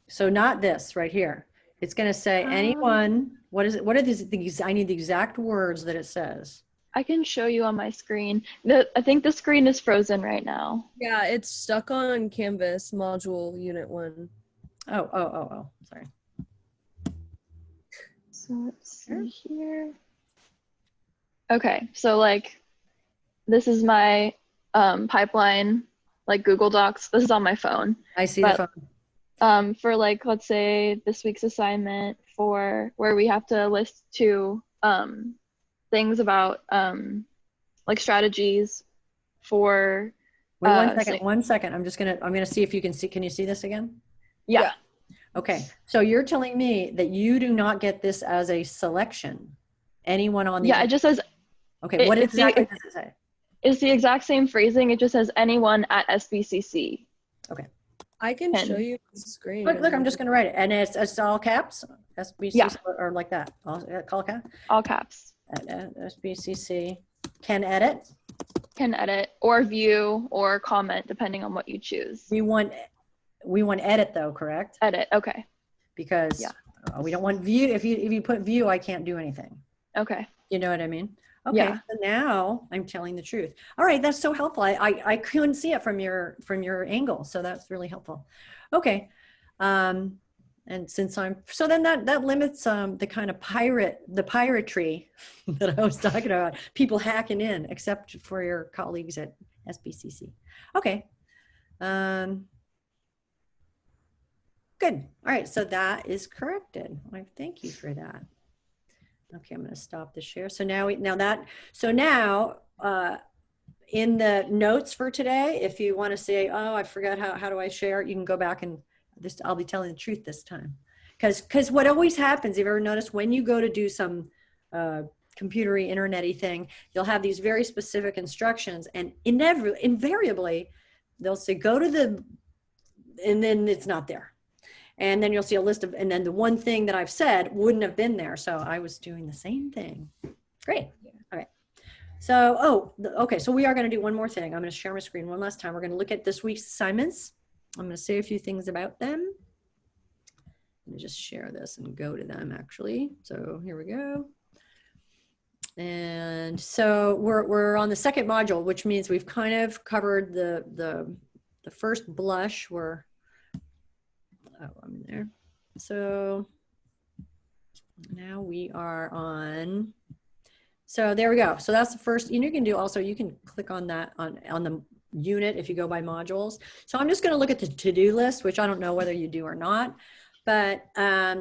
So not this right here. It's going to say anyone. What is it? What are these? I need the exact words that it says.
I can show you on my screen. I think the screen is frozen right now.
Yeah, it's stuck on Canvas module unit 1.
Oh, sorry.
So let's see here. Okay, so like this is my pipeline, like Google Docs. This is on my phone.
I see the phone.
For like, let's say this week's assignment for where we have to list 2 things about like strategies for
Wait, one second. I'm gonna see if you can see. Can you see this again?
Yeah.
Okay. So you're telling me that you do not get this as a selection. Anyone on the
it just says.
Okay. What exactly does it say?
It's the exact same phrasing. It just says anyone at SBCC.
Okay.
I can show you the screen.
Look, I'm just going to write it. And it's all caps, SBC, or like that. All caps?
All caps.
at SBCC. Can edit.
Can edit or view or comment depending on what you choose.
We want edit though, correct?
Edit. Okay.
Because
Yeah.
we don't want view. If you put view, I can't do anything.
Okay.
You know what I mean? Okay.
Yeah.
So now I'm telling the truth. All right. That's so helpful. I couldn't see it from your angle. So that's really helpful. Okay. And since so then that limits the kind of piratry that I was talking about, people hacking in, except for your colleagues at SBCC. Okay. Good. All right. So that is corrected. I thank you for that. Okay, I'm going to stop the share. So now in the notes for today, if you want to say, oh, I forgot how do I share, you can go back and I'll be telling the truth this time. Because what always happens, you've ever noticed, when you go to do some computery, internet-y thing, you'll have these very specific instructions, and invariably they'll say go to and then it's not there. And then you'll see a list of, and then the one thing that I've said wouldn't have been there. So I was doing the same thing. Great. All right. So, okay. So we are going to do one more thing. I'm going to share my screen one last time. We're going to look at this week's assignments. I'm going to say a few things about them. Let me just share this and go to them actually. So here we go. And so we're on the second module, which means we've kind of covered the first blush. I'm in there. So now we are on, so there we go. So that's the first, you can do also, you can click on that on the unit if you go by modules. So I'm just going to look at the to-do list, which I don't know whether you do or not, but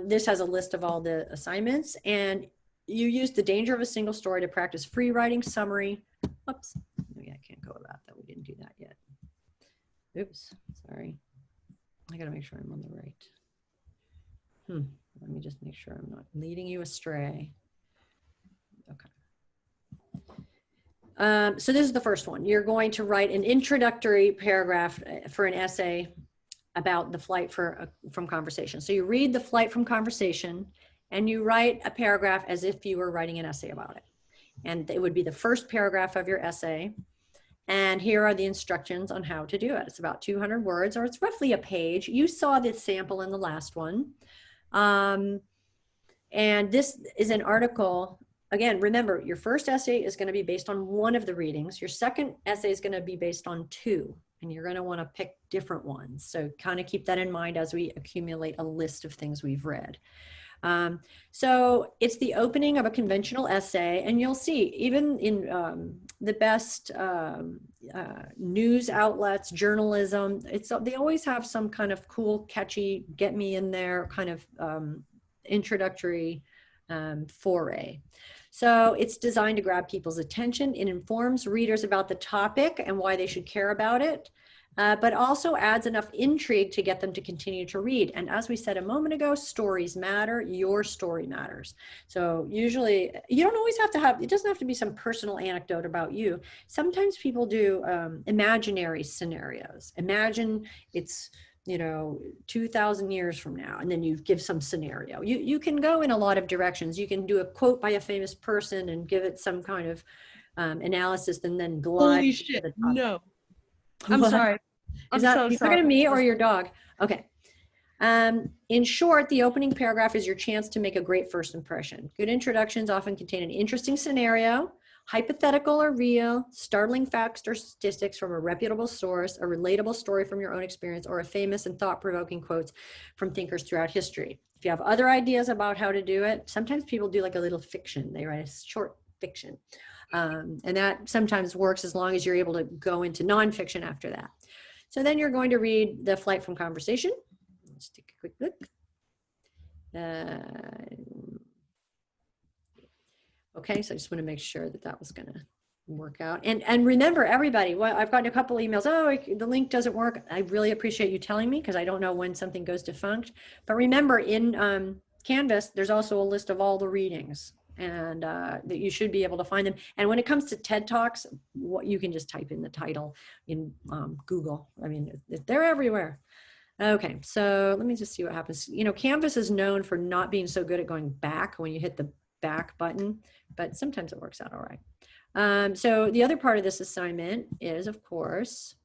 this has a list of all the assignments, and you use the danger of a single story to practice free writing summary. Oops, maybe I can't go about that. We didn't do that yet. Oops, sorry. I got to make sure I'm on the right. Let me just make sure I'm not leading you astray. Okay. So this is the first one. You're going to write an introductory paragraph for an essay about the flight from conversation. So you read the flight from conversation and you write a paragraph as if you were writing an essay about it. And it would be the first paragraph of your essay. And here are the instructions on how to do it. It's about 200 words, or it's roughly a page. You saw the sample in the last one. And this is an article. Again, remember, your first essay is going to be based on one of the readings. Your second essay is going to be based on two, and you're going to want to pick different ones. So kind of keep that in mind as we accumulate a list of things we've read. So it's the opening of a conventional essay, and you'll see even in the best news outlets, journalism, they always have some kind of cool, catchy, get me in there kind of introductory foray. So it's designed to grab people's attention. It informs readers about the topic and why they should care about it. But also adds enough intrigue to get them to continue to read. And as we said a moment ago, stories matter, your story matters. So usually, you don't always have to have, it doesn't have to be some personal anecdote about you. Sometimes people do imaginary scenarios. Imagine it's, 2,000 years from now, and then you give some scenario. You can go in a lot of directions. You can do a quote by a famous person and give it some kind of analysis and then glide.
Holy shit,
to the top.
no. I'm
What?
sorry.
Is that you talking to me or your dog? Okay. In short, the opening paragraph is your chance to make a great first impression. Good introductions often contain an interesting scenario, hypothetical or real, startling facts or statistics from a reputable source, a relatable story from your own experience, or a famous and thought-provoking quotes from thinkers throughout history. If you have other ideas about how to do it, sometimes people do like a little fiction. They write a short fiction. And that sometimes works as long as you're able to go into nonfiction after that. So then you're going to read the flight from conversation. Let's take a quick look. Okay, so I just want to make sure that that was going to work out. And remember, everybody, well, I've gotten a couple emails. Oh, the link doesn't work. I really appreciate you telling me, because I don't know when something goes defunct. But remember, in Canvas, there's also a list of all the readings, and that you should be able to find them. And when it comes to TED Talks, you can just type in the title in Google. I mean, they're everywhere. Okay, so let me just see what happens. Canvas is known for not being so good at going back when you hit the back button, but sometimes it works out all right. So the other part of this assignment is, of course,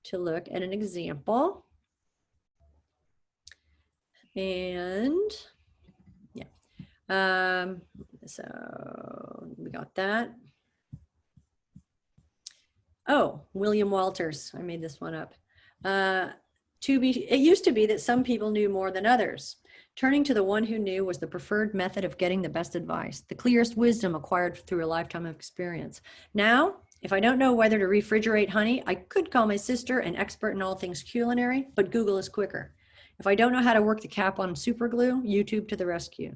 to look at an example. And yeah, so we got that. Oh, William Walters. I made this one up. It used to be that some people knew more than others. Turning to the one who knew was the preferred method of getting the best advice, the clearest wisdom acquired through a lifetime of experience. Now, if I don't know whether to refrigerate honey, I could call my sister, an expert in all things culinary, but Google is quicker. If I don't know how to work the cap on super glue, YouTube to the rescue.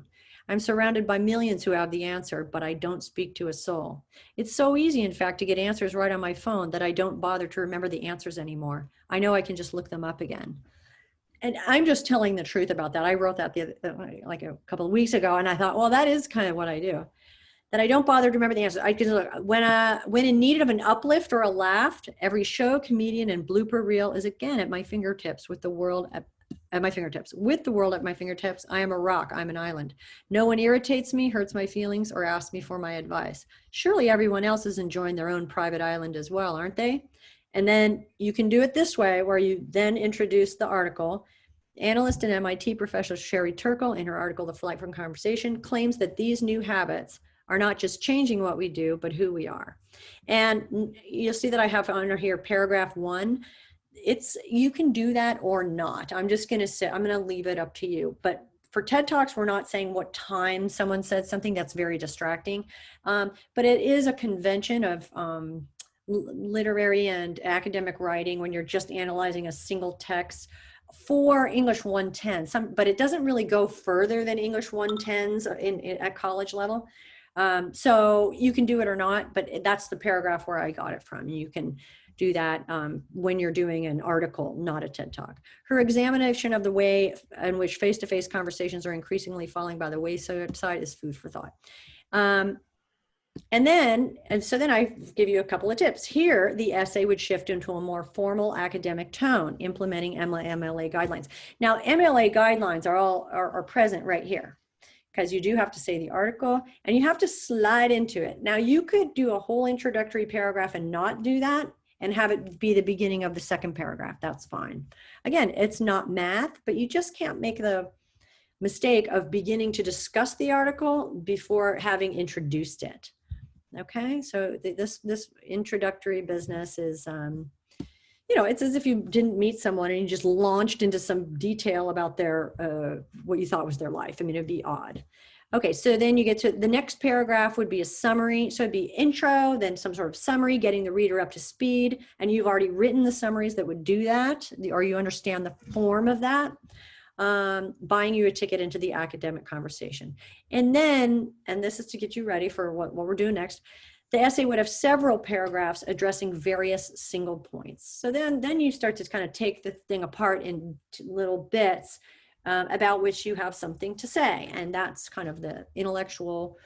I'm surrounded by millions who have the answer, but I don't speak to a soul. It's so easy, in fact, to get answers right on my phone that I don't bother to remember the answers anymore. I know I can just look them up again. And I'm just telling the truth about that. I wrote that like a couple of weeks ago, and I thought, well, that is kind of what I do. That I don't bother to remember the answers. I can look when in need of an uplift or a laugh. Every show, comedian, and blooper reel is again at my fingertips with the world at my fingertips. With the world at my fingertips, I am a rock. I'm an island. No one irritates me, hurts my feelings, or asks me for my advice. Surely everyone else is enjoying their own private island as well, aren't they? And then you can do it this way, where you then introduce the article. Analyst and MIT professor Sherry Turkle, in her article, The Flight from Conversation, claims that these new habits are not just changing what we do, but who we are. And you'll see that I have under here paragraph 1. You can do that or not. I'm just going to say, I'm going to leave it up to you. But for TED Talks, we're not saying what time someone said something. That's very distracting. But it is a convention of literary and academic writing when you're just analyzing a single text for English 110. But it doesn't really go further than English 110s at college level. So you can do it or not, but that's the paragraph where I got it from. You can do that when you're doing an article, not a TED Talk. Her examination of the way in which face-to-face conversations are increasingly falling by the wayside is food for thought. And so then I give you a couple of tips. Here, the essay would shift into a more formal academic tone, implementing MLA guidelines. Now, MLA guidelines are present right here, because you do have to say the article and you have to slide into it. Now, you could do a whole introductory paragraph and not do that and have it be the beginning of the second paragraph. That's fine. Again, it's not math, but you just can't make the mistake of beginning to discuss the article before having introduced it. Okay, so this introductory business is, it's as if you didn't meet someone and you just launched into some detail about their, what you thought was their life. I mean, it'd be odd. Okay, so then you get to the next paragraph would be a summary. So it'd be intro, then some sort of summary, getting the reader up to speed. And you've already written the summaries that would do that, or you understand the form of that. Buying you a ticket into the academic conversation. And then, and this is to get you ready for what we're doing next, the essay would have several paragraphs addressing various single points. So then you start to kind of take the thing apart into little bits about which you have something to say. And that's kind of the intellectual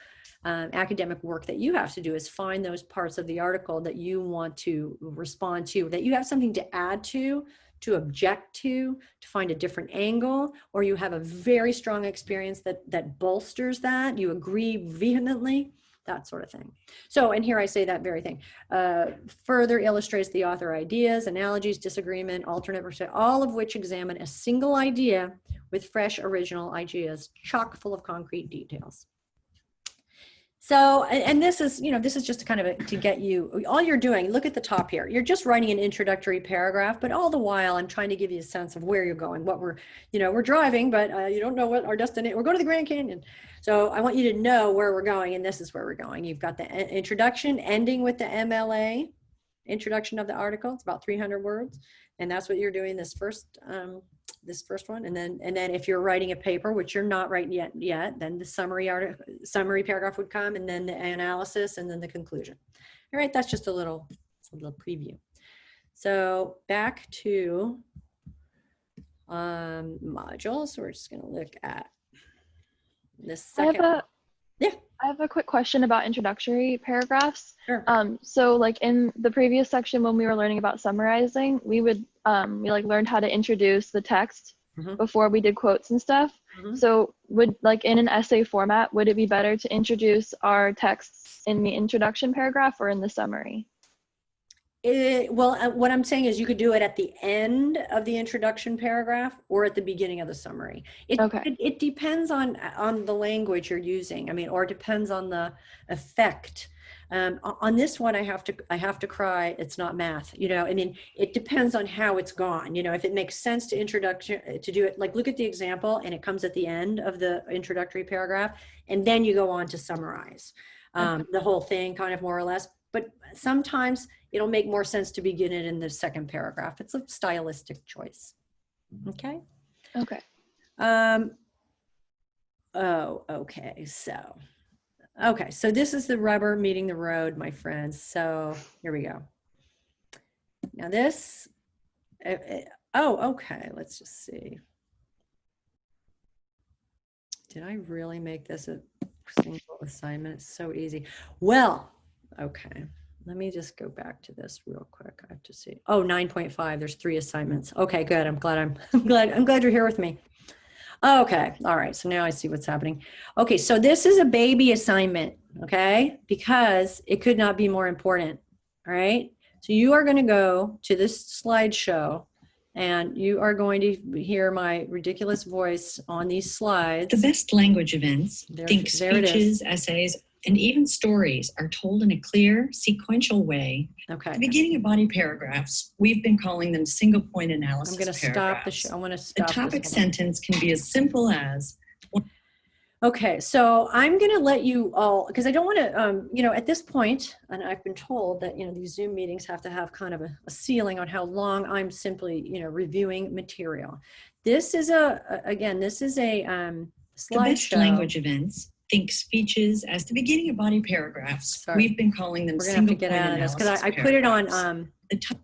academic work that you have to do, is find those parts of the article that you want to respond to, that you have something to add to object to find a different angle, or you have a very strong experience that bolsters that, you agree vehemently, that sort of thing. So, and here I say that very thing. Further illustrates the author ideas, analogies, disagreement, alternate perspective, all of which examine a single idea with fresh original ideas, chock full of concrete details. So, and this is, this is just kind of to get you, all you're doing, look at the top here. You're just writing an introductory paragraph, but all the while I'm trying to give you a sense of where you're going, what we're driving, but you don't know what our destination, we're going to the Grand Canyon. So I want you to know where we're going, and this is where we're going. You've got the introduction ending with the MLA, introduction of the article. It's about 300 words. And that's what you're doing this first one. And then if you're writing a paper, which you're not writing yet, then the summary paragraph would come, and then the analysis, and then the conclusion. All right, that's just a little preview. So back to modules. We're just going to look at this second.
I have a quick question about introductory paragraphs.
Sure.
So like in the previous section when we were learning about summarizing, we learned how to introduce the text before we did quotes and stuff.
Mhm.
So would, like, in an essay format, would it be better to introduce our texts in the introduction paragraph or in the summary?
What I'm saying is you could do it at the end of the introduction paragraph or at the beginning of the summary.
Okay.
It depends on the language you're using. I mean, or it depends on the effect. On this one, I have to cry. It's not math. You know, I mean, it depends on how it's gone. You know, if it makes sense to introduction to do it, like look at the example and it comes at the end of the introductory paragraph, and then you go on to summarize the whole thing, kind of more or less. But sometimes it'll make more sense to begin it in the second paragraph. It's a stylistic choice. Okay.
Okay.
Oh, okay. So this is the rubber meeting the road, my friends. So here we go. Now this, oh, okay. Let's just see. Did I really make this a single assignment? It's so easy. Well, okay. Let me just go back to this real quick. I have to see. Oh, 9.5. There's 3 assignments. Okay, good. I'm glad you're here with me. Okay. All right. So now I see what's happening. Okay. So this is a baby assignment. Okay. Because it could not be more important. All right. So you are going to go to this slideshow and you are going to hear my ridiculous voice on these slides.
The best language events,
There it
speeches, essays, and even stories are told in a clear, sequential way.
Okay.
The beginning of body paragraphs, we've been calling them single point analysis
I'm going to
paragraphs.
stop the show. I want to
The
stop
topic
this. Hold on.
sentence can be as simple as,
Okay, so I'm going to let you all, because I don't want to, you know, at this point, and I've been told that, you know, these Zoom meetings have to have kind of a ceiling on how long I'm simply, you know, reviewing material. This is again, this is a
the best
slideshow.
language events, think speeches as the beginning of body paragraphs.
Sorry.
We've been calling them
We're going to have to
single
get
point
out of this
analysis
because I put it on,
paragraphs.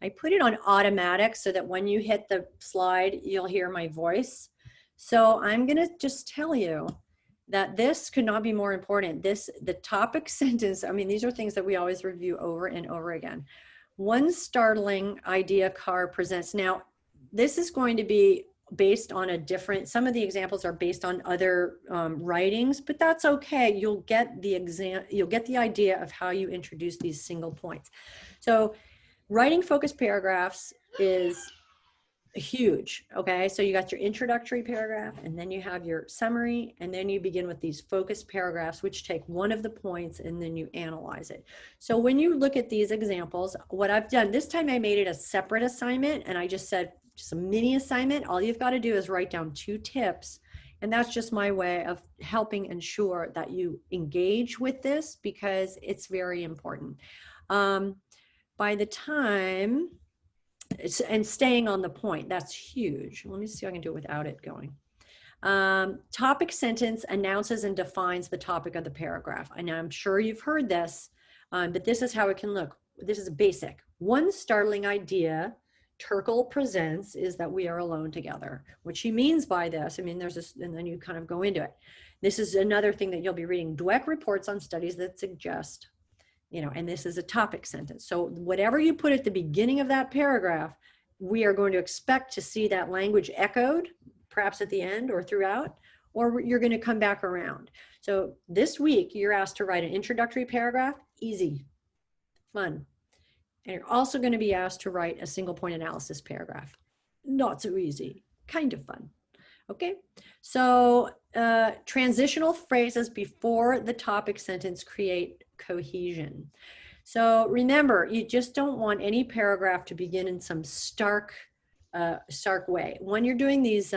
I put it on automatic so that when you hit the slide, you'll hear my voice. So I'm going to just tell you that this could not be more important. The topic sentence, I mean, these are things that we always review over and over again. One startling idea Carr presents. Now, this is going to be based on some of the examples are based on other writings, but that's okay. You'll get the idea of how you introduce these single points. So writing focused paragraphs is huge. Okay, so you got your introductory paragraph, and then you have your summary, and then you begin with these focused paragraphs, which take one of the points and then you analyze it. So when you look at these examples, what I've done this time, I made it a separate assignment, and I just said just a mini assignment. All you've got to do is write down 2 tips, and that's just my way of helping ensure that you engage with this because it's very important. By the time and staying on the point, that's huge. Let me see if I can do it without it going. Topic sentence announces and defines the topic of the paragraph. And I'm sure you've heard this, but this is how it can look. This is basic. One startling idea Turkle presents is that we are alone together. What she means by this, I mean, there's this, and then you kind of go into it. This is another thing that you'll be reading. Dweck reports on studies that suggest, you know, and this is a topic sentence. So whatever you put at the beginning of that paragraph, we are going to expect to see that language echoed, perhaps at the end or throughout, or you're going to come back around. So this week, you're asked to write an introductory paragraph, easy, fun. And you're also going to be asked to write a single point analysis paragraph. Not so easy, kind of fun. Okay, so transitional phrases before the topic sentence create cohesion. So remember, you just don't want any paragraph to begin in some stark way. When you're doing these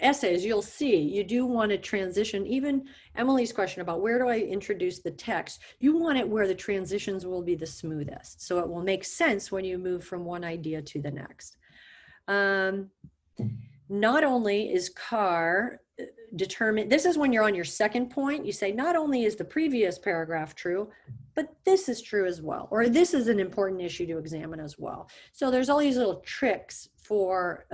essays, you'll see you do want to transition. Even Emily's question about where do I introduce the text, you want it where the transitions will be the smoothest. So it will make sense when you move from one idea to the next. Not only is Carr determined, this is when you're on your second point, you say, not only is the previous paragraph true, but this is true as well, or this is an important issue to examine as well. So there's all these little tricks for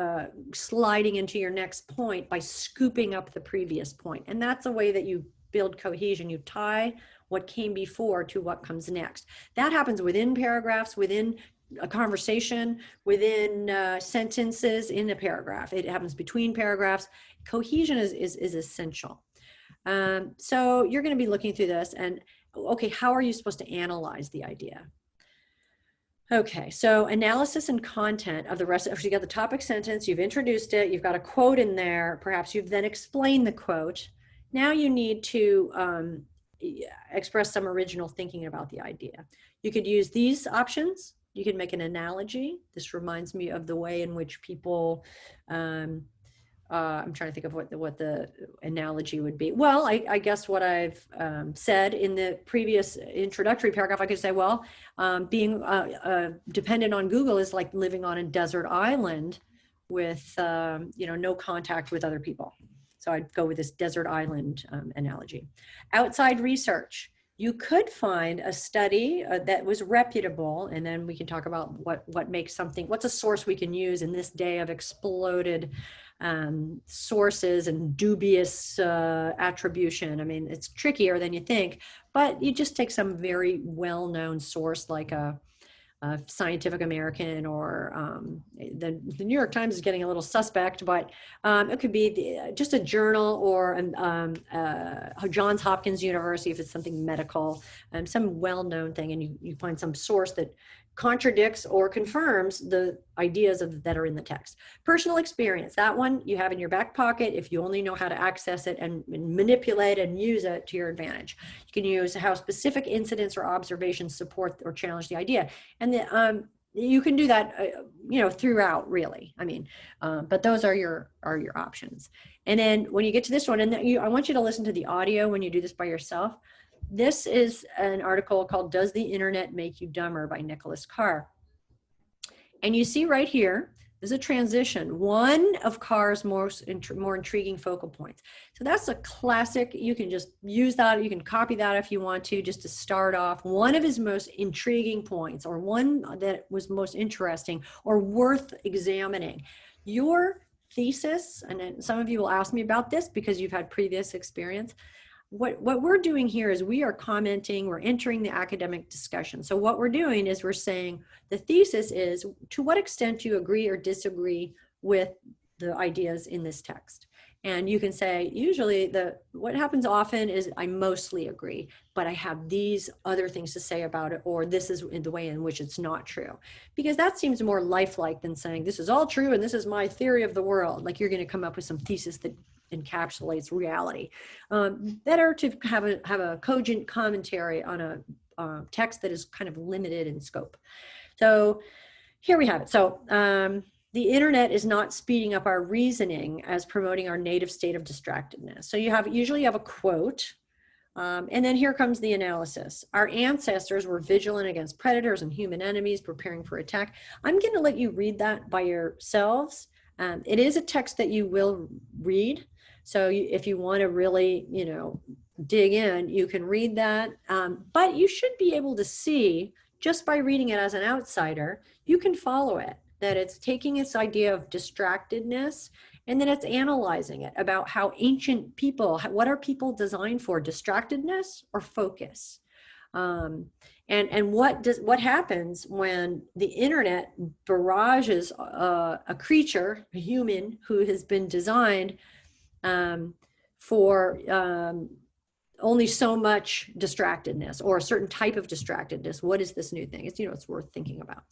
sliding into your next point by scooping up the previous point. And that's a way that you build cohesion. You tie what came before to what comes next. That happens within paragraphs, within a conversation, within sentences, in a paragraph. It happens between paragraphs. Cohesion is essential. So you're going to be looking through this and, okay, how are you supposed to analyze the idea? Okay, so analysis and content of the rest. So you got the topic sentence, you've introduced it, you've got a quote in there, perhaps you've then explained the quote. Now you need to express some original thinking about the idea. You could use these options. You can make an analogy. This reminds me of the way in which people, I'm trying to think of what the analogy would be. Well, I guess what I've said in the previous introductory paragraph, I could say, well, being dependent on Google is like living on a desert island with, no contact with other people. So I'd go with this desert island analogy. Outside research. You could find a study that was reputable, and then we can talk about what makes something, what's a source we can use in this day of exploded sources and dubious attribution. I mean, it's trickier than you think, but you just take some very well-known source like a Scientific American, or the New York Times is getting a little suspect, but it could be just a journal, or Johns Hopkins University if it's something medical, some well-known thing, and you find some source that contradicts or confirms the ideas that are in the text. Personal experience, that one you have in your back pocket if you only know how to access it and manipulate and use it to your advantage. You can use how specific incidents or observations support or challenge the idea. And you can do that, throughout, really. I mean, but those are your options. And then when you get to this one, and I want you to listen to the audio when you do this by yourself. This is an article called "Does the Internet Make You Dumber?" by Nicholas Carr. And you see right here, there's a transition, one of Carr's more intriguing focal points. So that's a classic. You can just use that. You can copy that if you want to, just to start off. One of his most intriguing points, or one that was most interesting or worth examining. Your thesis, and then some of you will ask me about this because you've had previous experience. What we're doing here is we are commenting, we're entering the academic discussion. So what we're doing is we're saying the thesis is, to what extent do you agree or disagree with the ideas in this text? And you can say, usually what happens often is I mostly agree, but I have these other things to say about it, or this is the way in which it's not true. Because that seems more lifelike than saying this is all true and this is my theory of the world. Like you're going to come up with some thesis that encapsulates reality. Better to have a cogent commentary on a text that is kind of limited in scope. So here we have it. So the internet is not speeding up our reasoning as promoting our native state of distractedness. So you usually have a quote, and then here comes the analysis. Our ancestors were vigilant against predators and human enemies, preparing for attack. I'm going to let you read that by yourselves. It is a text that you will read. So if you want to really, dig in, you can read that. But you should be able to see, just by reading it as an outsider, you can follow it, that it's taking this idea of distractedness, and then it's analyzing it about how ancient people, what are people designed for, distractedness or focus? And what happens when the internet barrages a creature, a human, who has been designed for only so much distractedness, or a certain type of distractedness. What is this new thing? It's worth thinking about.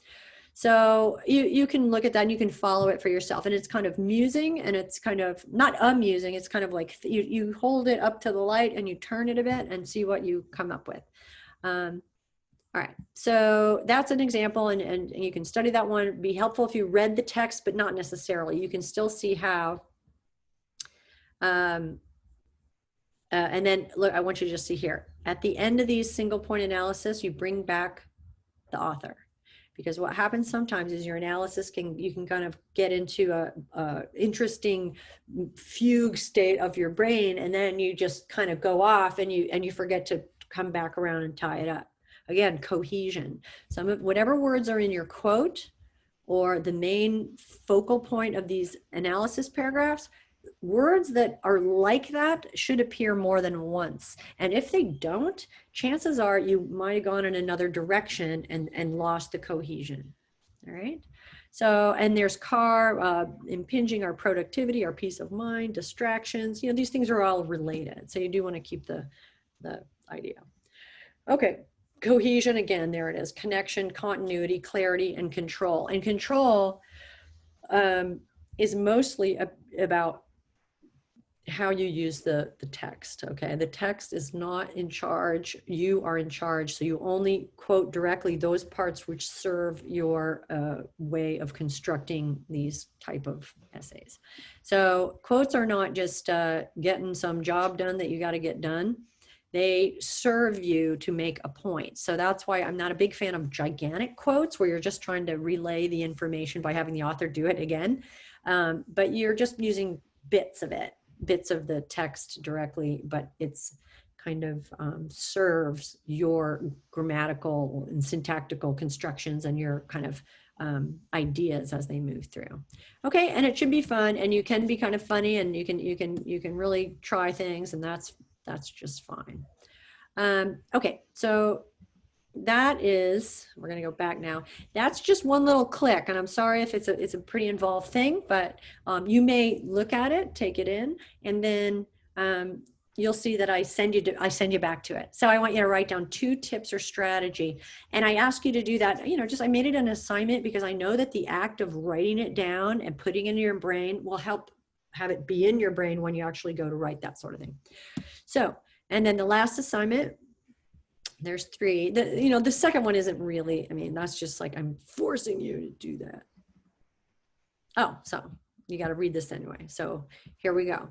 So you can look at that and you can follow it for yourself. And it's kind of musing, and it's kind of not amusing. It's kind of like you hold it up to the light and you turn it a bit and see what you come up with. All right, so that's an example, and you can study that one. It'd be helpful if you read the text, but not necessarily. You can still see how. And then look, I want you to just see here. At the end of these single point analysis, you bring back the author. Because what happens sometimes is your analysis you can kind of get into a interesting fugue state of your brain, and then you just kind of go off and you forget to come back around and tie it up. Again, cohesion. Whatever words are in your quote or the main focal point of these analysis paragraphs, words that are like that should appear more than once. And if they don't, chances are you might have gone in another direction and lost the cohesion. All right. So, and there's impinging our productivity, our peace of mind, distractions, you know, these things are all related. So you do want to keep the idea. Okay. Cohesion, again, there it is. Connection, continuity, clarity, and control. And control is mostly about how you use the text. Okay, the text is not in charge, you are in charge, so you only quote directly those parts which serve your way of constructing these type of essays. So quotes are not just getting some job done that you got to get done. They serve you to make a point. So that's why I'm not a big fan of gigantic quotes where you're just trying to relay the information by having the author do it again. But you're just using bits of it, bits of the text directly, but it's kind of serves your grammatical and syntactical constructions and your kind of ideas as they move through. Okay, and it should be fun, and you can be kind of funny, and you can really try things, and that's just fine. Okay, so that is, we're going to go back now. That's just one little click, and I'm sorry if it's a pretty involved thing, but you may look at it, take it in, and then you'll see that I send you back to it. So I want you to write down 2 tips or strategy, and I ask you to do that. You know, just I made it an assignment because I know that the act of writing it down and putting it in your brain will help have it be in your brain when you actually go to write that sort of thing. So, and then the last assignment. There's 3. The second one isn't really, I mean, that's just like, I'm forcing you to do that. Oh, so you got to read this anyway. So here we go.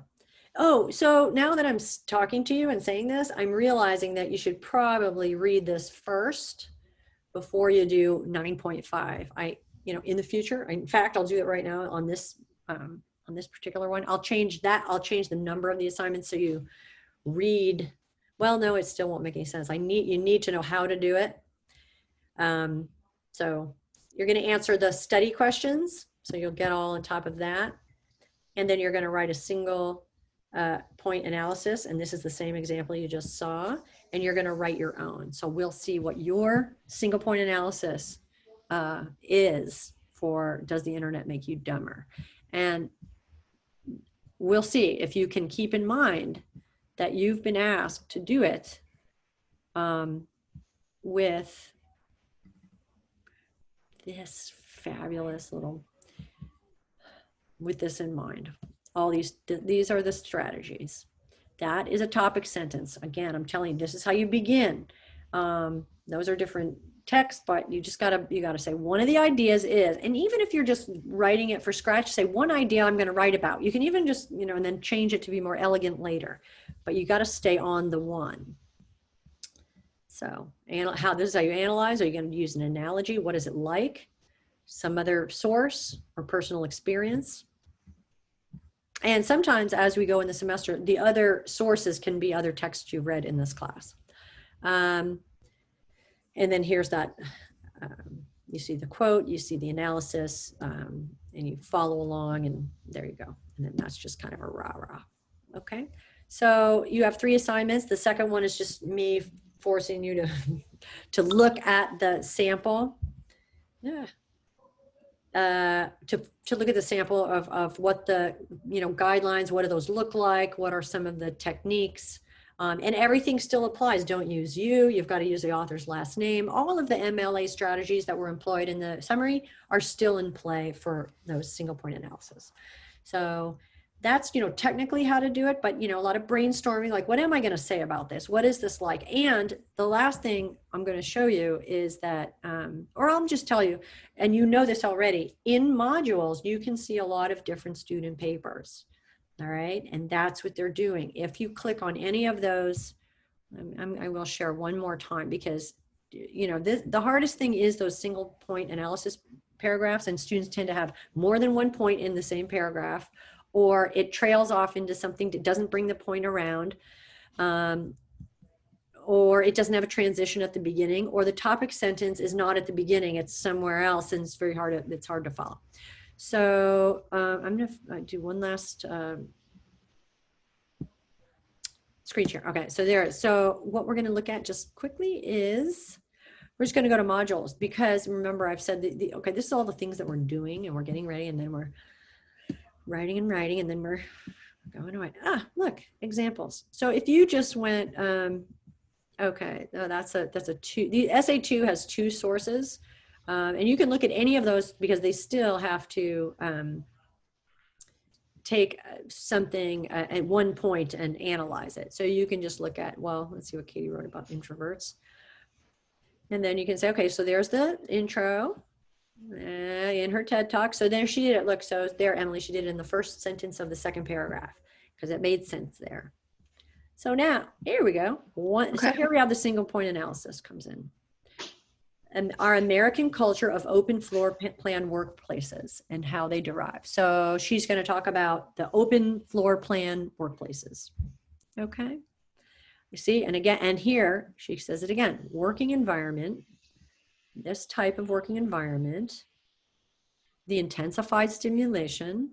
Oh, so now that I'm talking to you and saying this, I'm realizing that you should probably read this first before you do 9.5. In the future, in fact, I'll do it right now on this particular one. I'll change that. I'll change the number of the assignments so you read. Well, no, it still won't make any sense. You need to know how to do it. So you're going to answer the study questions. So you'll get all on top of that. And then you're going to write a single point analysis. And this is the same example you just saw. And you're going to write your own. So we'll see what your single point analysis is for, does the internet make you dumber? And we'll see if you can keep in mind that you've been asked to do it with this fabulous with this in mind. All these are the strategies. That is a topic sentence. Again, I'm telling you, this is how you begin. Those are different texts, but you gotta say one of the ideas is, and even if you're just writing it for scratch, say one idea I'm gonna write about. You can even just, and then change it to be more elegant later, but you gotta stay on the one. So this is how you analyze. Are you gonna use an analogy? What is it like? Some other source or personal experience? And sometimes as we go in the semester, the other sources can be other texts you've read in this class. And then here's that, you see the quote, you see the analysis, and you follow along, and there you go. And then that's just kind of a rah-rah. Okay, so you have 3 assignments. The second one is just me forcing you to look at the sample. Yeah. To look at the sample of what the guidelines, what do those look like, what are some of the techniques, and everything still applies. Don't use you've got to use the author's last name. All of the MLA strategies that were employed in the summary are still in play for those single point analysis. So that's technically how to do it, but a lot of brainstorming, like what am I going to say about this, what is this like? And the last thing I'm going to show you is that or I'll just tell you, and this already, in modules you can see a lot of different student papers. All right, and that's what they're doing. If you click on any of those, I will share one more time, because the hardest thing is those single point analysis paragraphs, and students tend to have more than one point in the same paragraph, or it trails off into something that doesn't bring the point around, or it doesn't have a transition at the beginning, or the topic sentence is not at the beginning, it's somewhere else, and it's hard to follow. So I'm going to do one last screen share. Okay, so so what we're going to look at just quickly is We're just going to go to modules because remember I've said okay, this is all the things that we're doing and we're getting ready and then we're writing and writing and then we're going away. Look, examples. So if you just went, okay, no, that's a two, the SA2 has 2 sources and you can look at any of those because they still have to take something at one point and analyze it. So you can just look at, well, let's see what Katie wrote about introverts. And then you can say, okay, so there's the intro in her TED Talk. So there she did it. Look, so there, Emily, she did it in the first sentence of the second paragraph because it made sense there. So now, here we go. So here we have the single point analysis comes in. And our American culture of open floor plan workplaces and how they derive. So she's going to talk about the open floor plan workplaces. Okay. You see, and again, and here she says it again, working environment, this type of working environment, the intensified stimulation.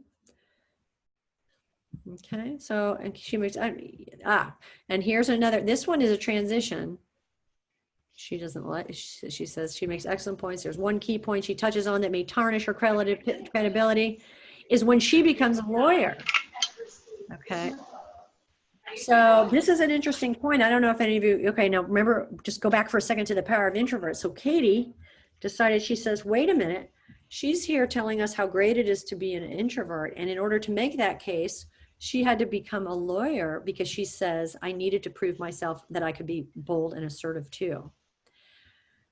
Okay, so, and she makes, and here's another, this one is a transition. She doesn't like, she says she makes excellent points. There's one key point she touches on that may tarnish her credibility is when she becomes a lawyer. Okay. So this is an interesting point. I don't know if any of you, okay, now remember, just go back for a second to the power of introverts. So Katie decided, she says, wait a minute, she's here telling us how great it is to be an introvert. And in order to make that case, she had to become a lawyer because she says, I needed to prove myself that I could be bold and assertive too.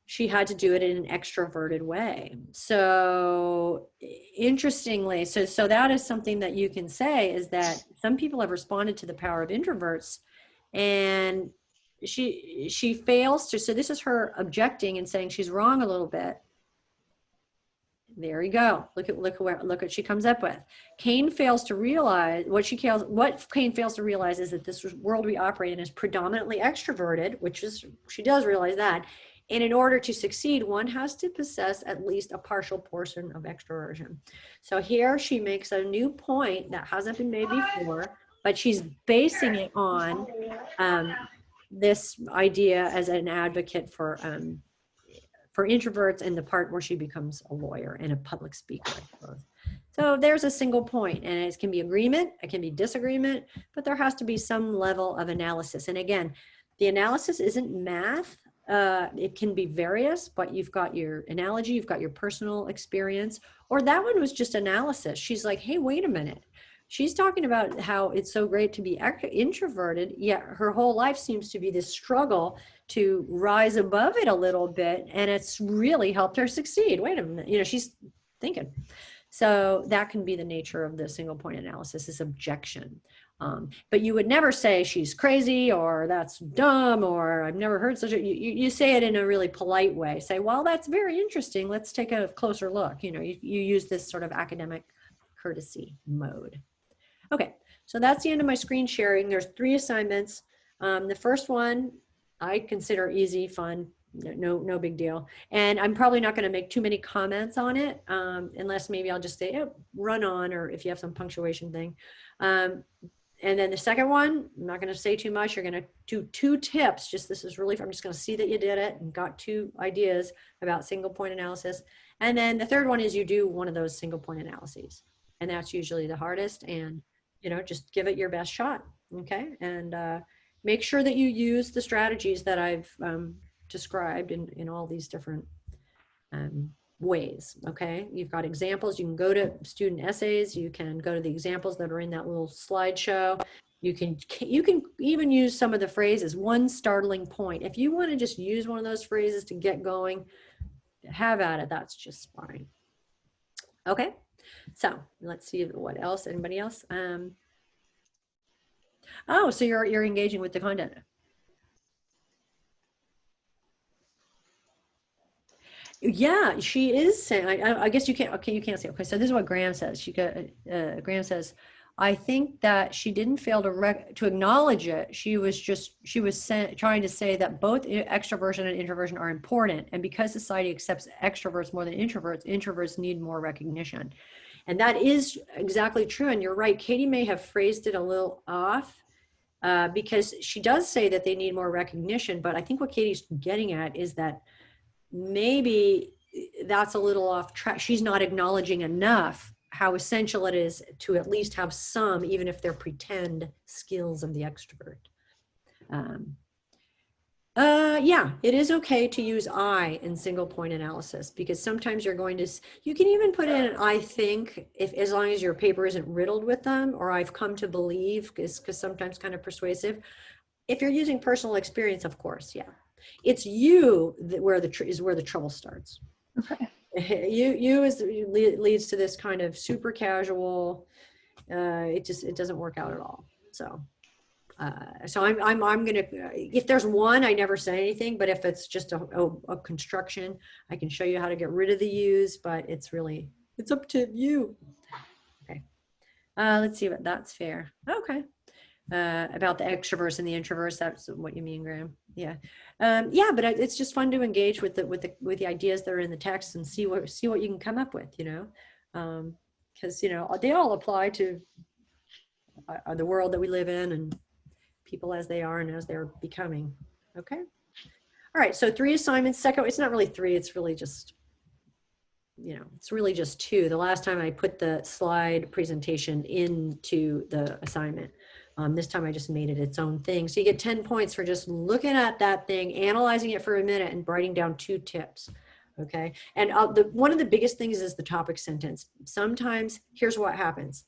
She had to do it in an extroverted way. So interestingly, so that is something that you can say is that some people have responded to the power of introverts and she fails to, so this is her objecting and saying she's wrong a little bit. There you go. Look what she comes up with. Kane fails to realize what Kane fails to realize is that this world we operate in is predominantly extroverted, which is, she does realize that. And in order to succeed, one has to possess at least a partial portion of extroversion. So here she makes a new point that hasn't been made before, but she's basing it on this idea as an advocate for introverts and the part where she becomes a lawyer and a public speaker. So there's a single point, and it can be agreement, it can be disagreement, but there has to be some level of analysis. And again, the analysis isn't math. It can be various, but you've got your analogy, you've got your personal experience, or that one was just analysis. She's like, hey, wait a minute. She's talking about how it's so great to be introverted, yet her whole life seems to be this struggle to rise above it a little bit, and it's really helped her succeed. Wait a minute, she's thinking. So that can be the nature of the single point analysis, is objection. But you would never say she's crazy or that's dumb or I've never heard such a, you say it in a really polite way. Say, well, that's very interesting. Let's take a closer look. You use this sort of academic courtesy mode. Okay, so that's the end of my screen sharing. There's 3 assignments. The first one I consider easy, fun, no big deal. And I'm probably not going to make too many comments on it unless maybe I'll just say, run on, or if you have some punctuation thing. And then the second one, I'm not going to say too much. You're going to do 2 tips. This is really, I'm just going to see that you did it and got 2 ideas about single point analysis. And then the third one is you do one of those single point analyses. And that's usually the hardest. And, just give it your best shot. Okay. And make sure that you use the strategies that I've described in all these different ways. Okay, you've got examples. You can go to student essays. You can go to the examples that are in that little slideshow. You can even use some of the phrases. One startling point. If you want to just use one of those phrases to get going, have at it. That's just fine. Okay, so let's see what else. Anybody else? Oh, so you're engaging with the content. Yeah, she is saying, I guess you can't, okay, you can't say, okay, so this is what Graham says. Graham says, I think that she didn't fail to acknowledge it. She was trying to say that both extroversion and introversion are important. And because society accepts extroverts more than introverts need more recognition. And that is exactly true. And you're right, Katie may have phrased it a little off because she does say that they need more recognition. But I think what Katie's getting at is that maybe that's a little off track. She's not acknowledging enough how essential it is to at least have some, even if they're pretend skills of the extrovert. Yeah, it is okay to use I in single point analysis, because sometimes you're going to, you can even put in an I think, if as long as your paper isn't riddled with them, or I've come to believe, because sometimes kind of persuasive. If you're using personal experience, of course, yeah. It's you that where the trouble starts.
Okay.
You leads to this kind of super casual, it doesn't work out at all. So I'm gonna, if there's one, I never say anything, but if it's just a construction, I can show you how to get rid of the use, but it's up to you. Okay. Let's see what that's fair. Okay. About the extroverts and the introverts, that's what you mean, Graham. Yeah. Yeah, but it's just fun to engage with the ideas that are in the text and see what you can come up with, because they all apply to the world that we live in and people as they are and as they're becoming. Okay. All right. So 3 assignments. Second, it's not really 3. It's really just, it's really just 2. The last time I put the slide presentation into the assignment. This time I just made it its own thing. So you get 10 points for just looking at that thing, analyzing it for a minute and writing down 2 tips. Okay. And one of the biggest things is the topic sentence. Sometimes here's what happens.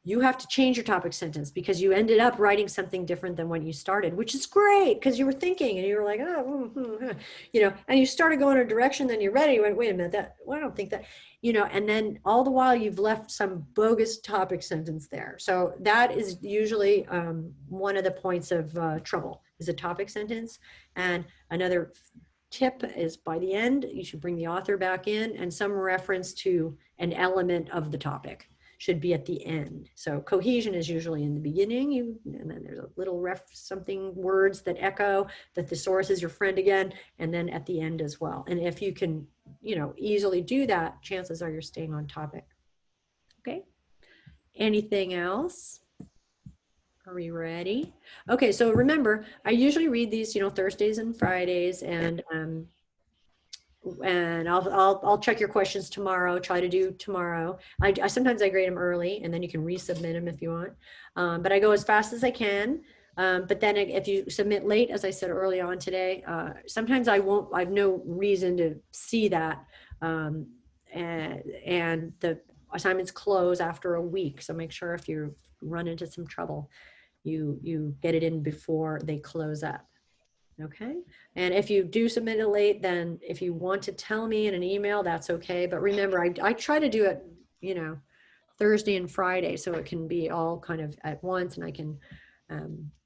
You have to change your topic sentence because you ended up writing something different than when you started, which is great because you were thinking and you were like, and you started going in a direction, then you're ready. You went, wait a minute, I don't think that, and then all the while you've left some bogus topic sentence there. So that is usually one of the points of trouble is a topic sentence. And another tip is by the end, you should bring the author back in and some reference to an element of the topic should be at the end. So cohesion is usually in the beginning, and then there's a little something words that echo that the source is your friend again, and then at the end as well. And if you can, easily do that, chances are you're staying on topic. Okay. Anything else? Are we ready? Okay. So remember, I usually read these, Thursdays and Fridays, and I'll check your questions tomorrow, try to do tomorrow. I sometimes I grade them early and then you can resubmit them if you want. But I go as fast as I can. But then if you submit late, as I said early on today, sometimes I have no reason to see that. And the assignments close after a week. So make sure if you run into some trouble, you get it in before they close up. Okay. And if you do submit it late, then if you want to tell me in an email, that's okay. But remember, I try to do it, Thursday and Friday, so it can be all kind of at once and I can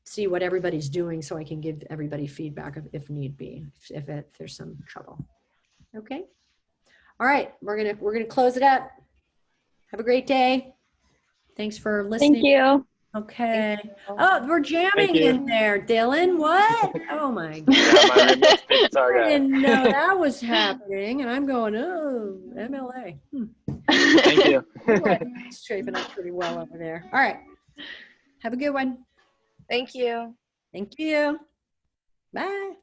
see what everybody's doing so I can give everybody feedback if need be, if there's some trouble. Okay. All right. We're going to close it up. Have a great day. Thanks for listening.
Thank you.
Okay. Oh, we're jamming in there, Dylan. What? Oh my God.
Yeah, my roommate's big guitar
I
guy.
didn't know that was happening. And I'm going, oh, MLA.
Thank you.
It's shaping up pretty well over there. All right. Have a good one.
Thank you.
Thank you. Bye.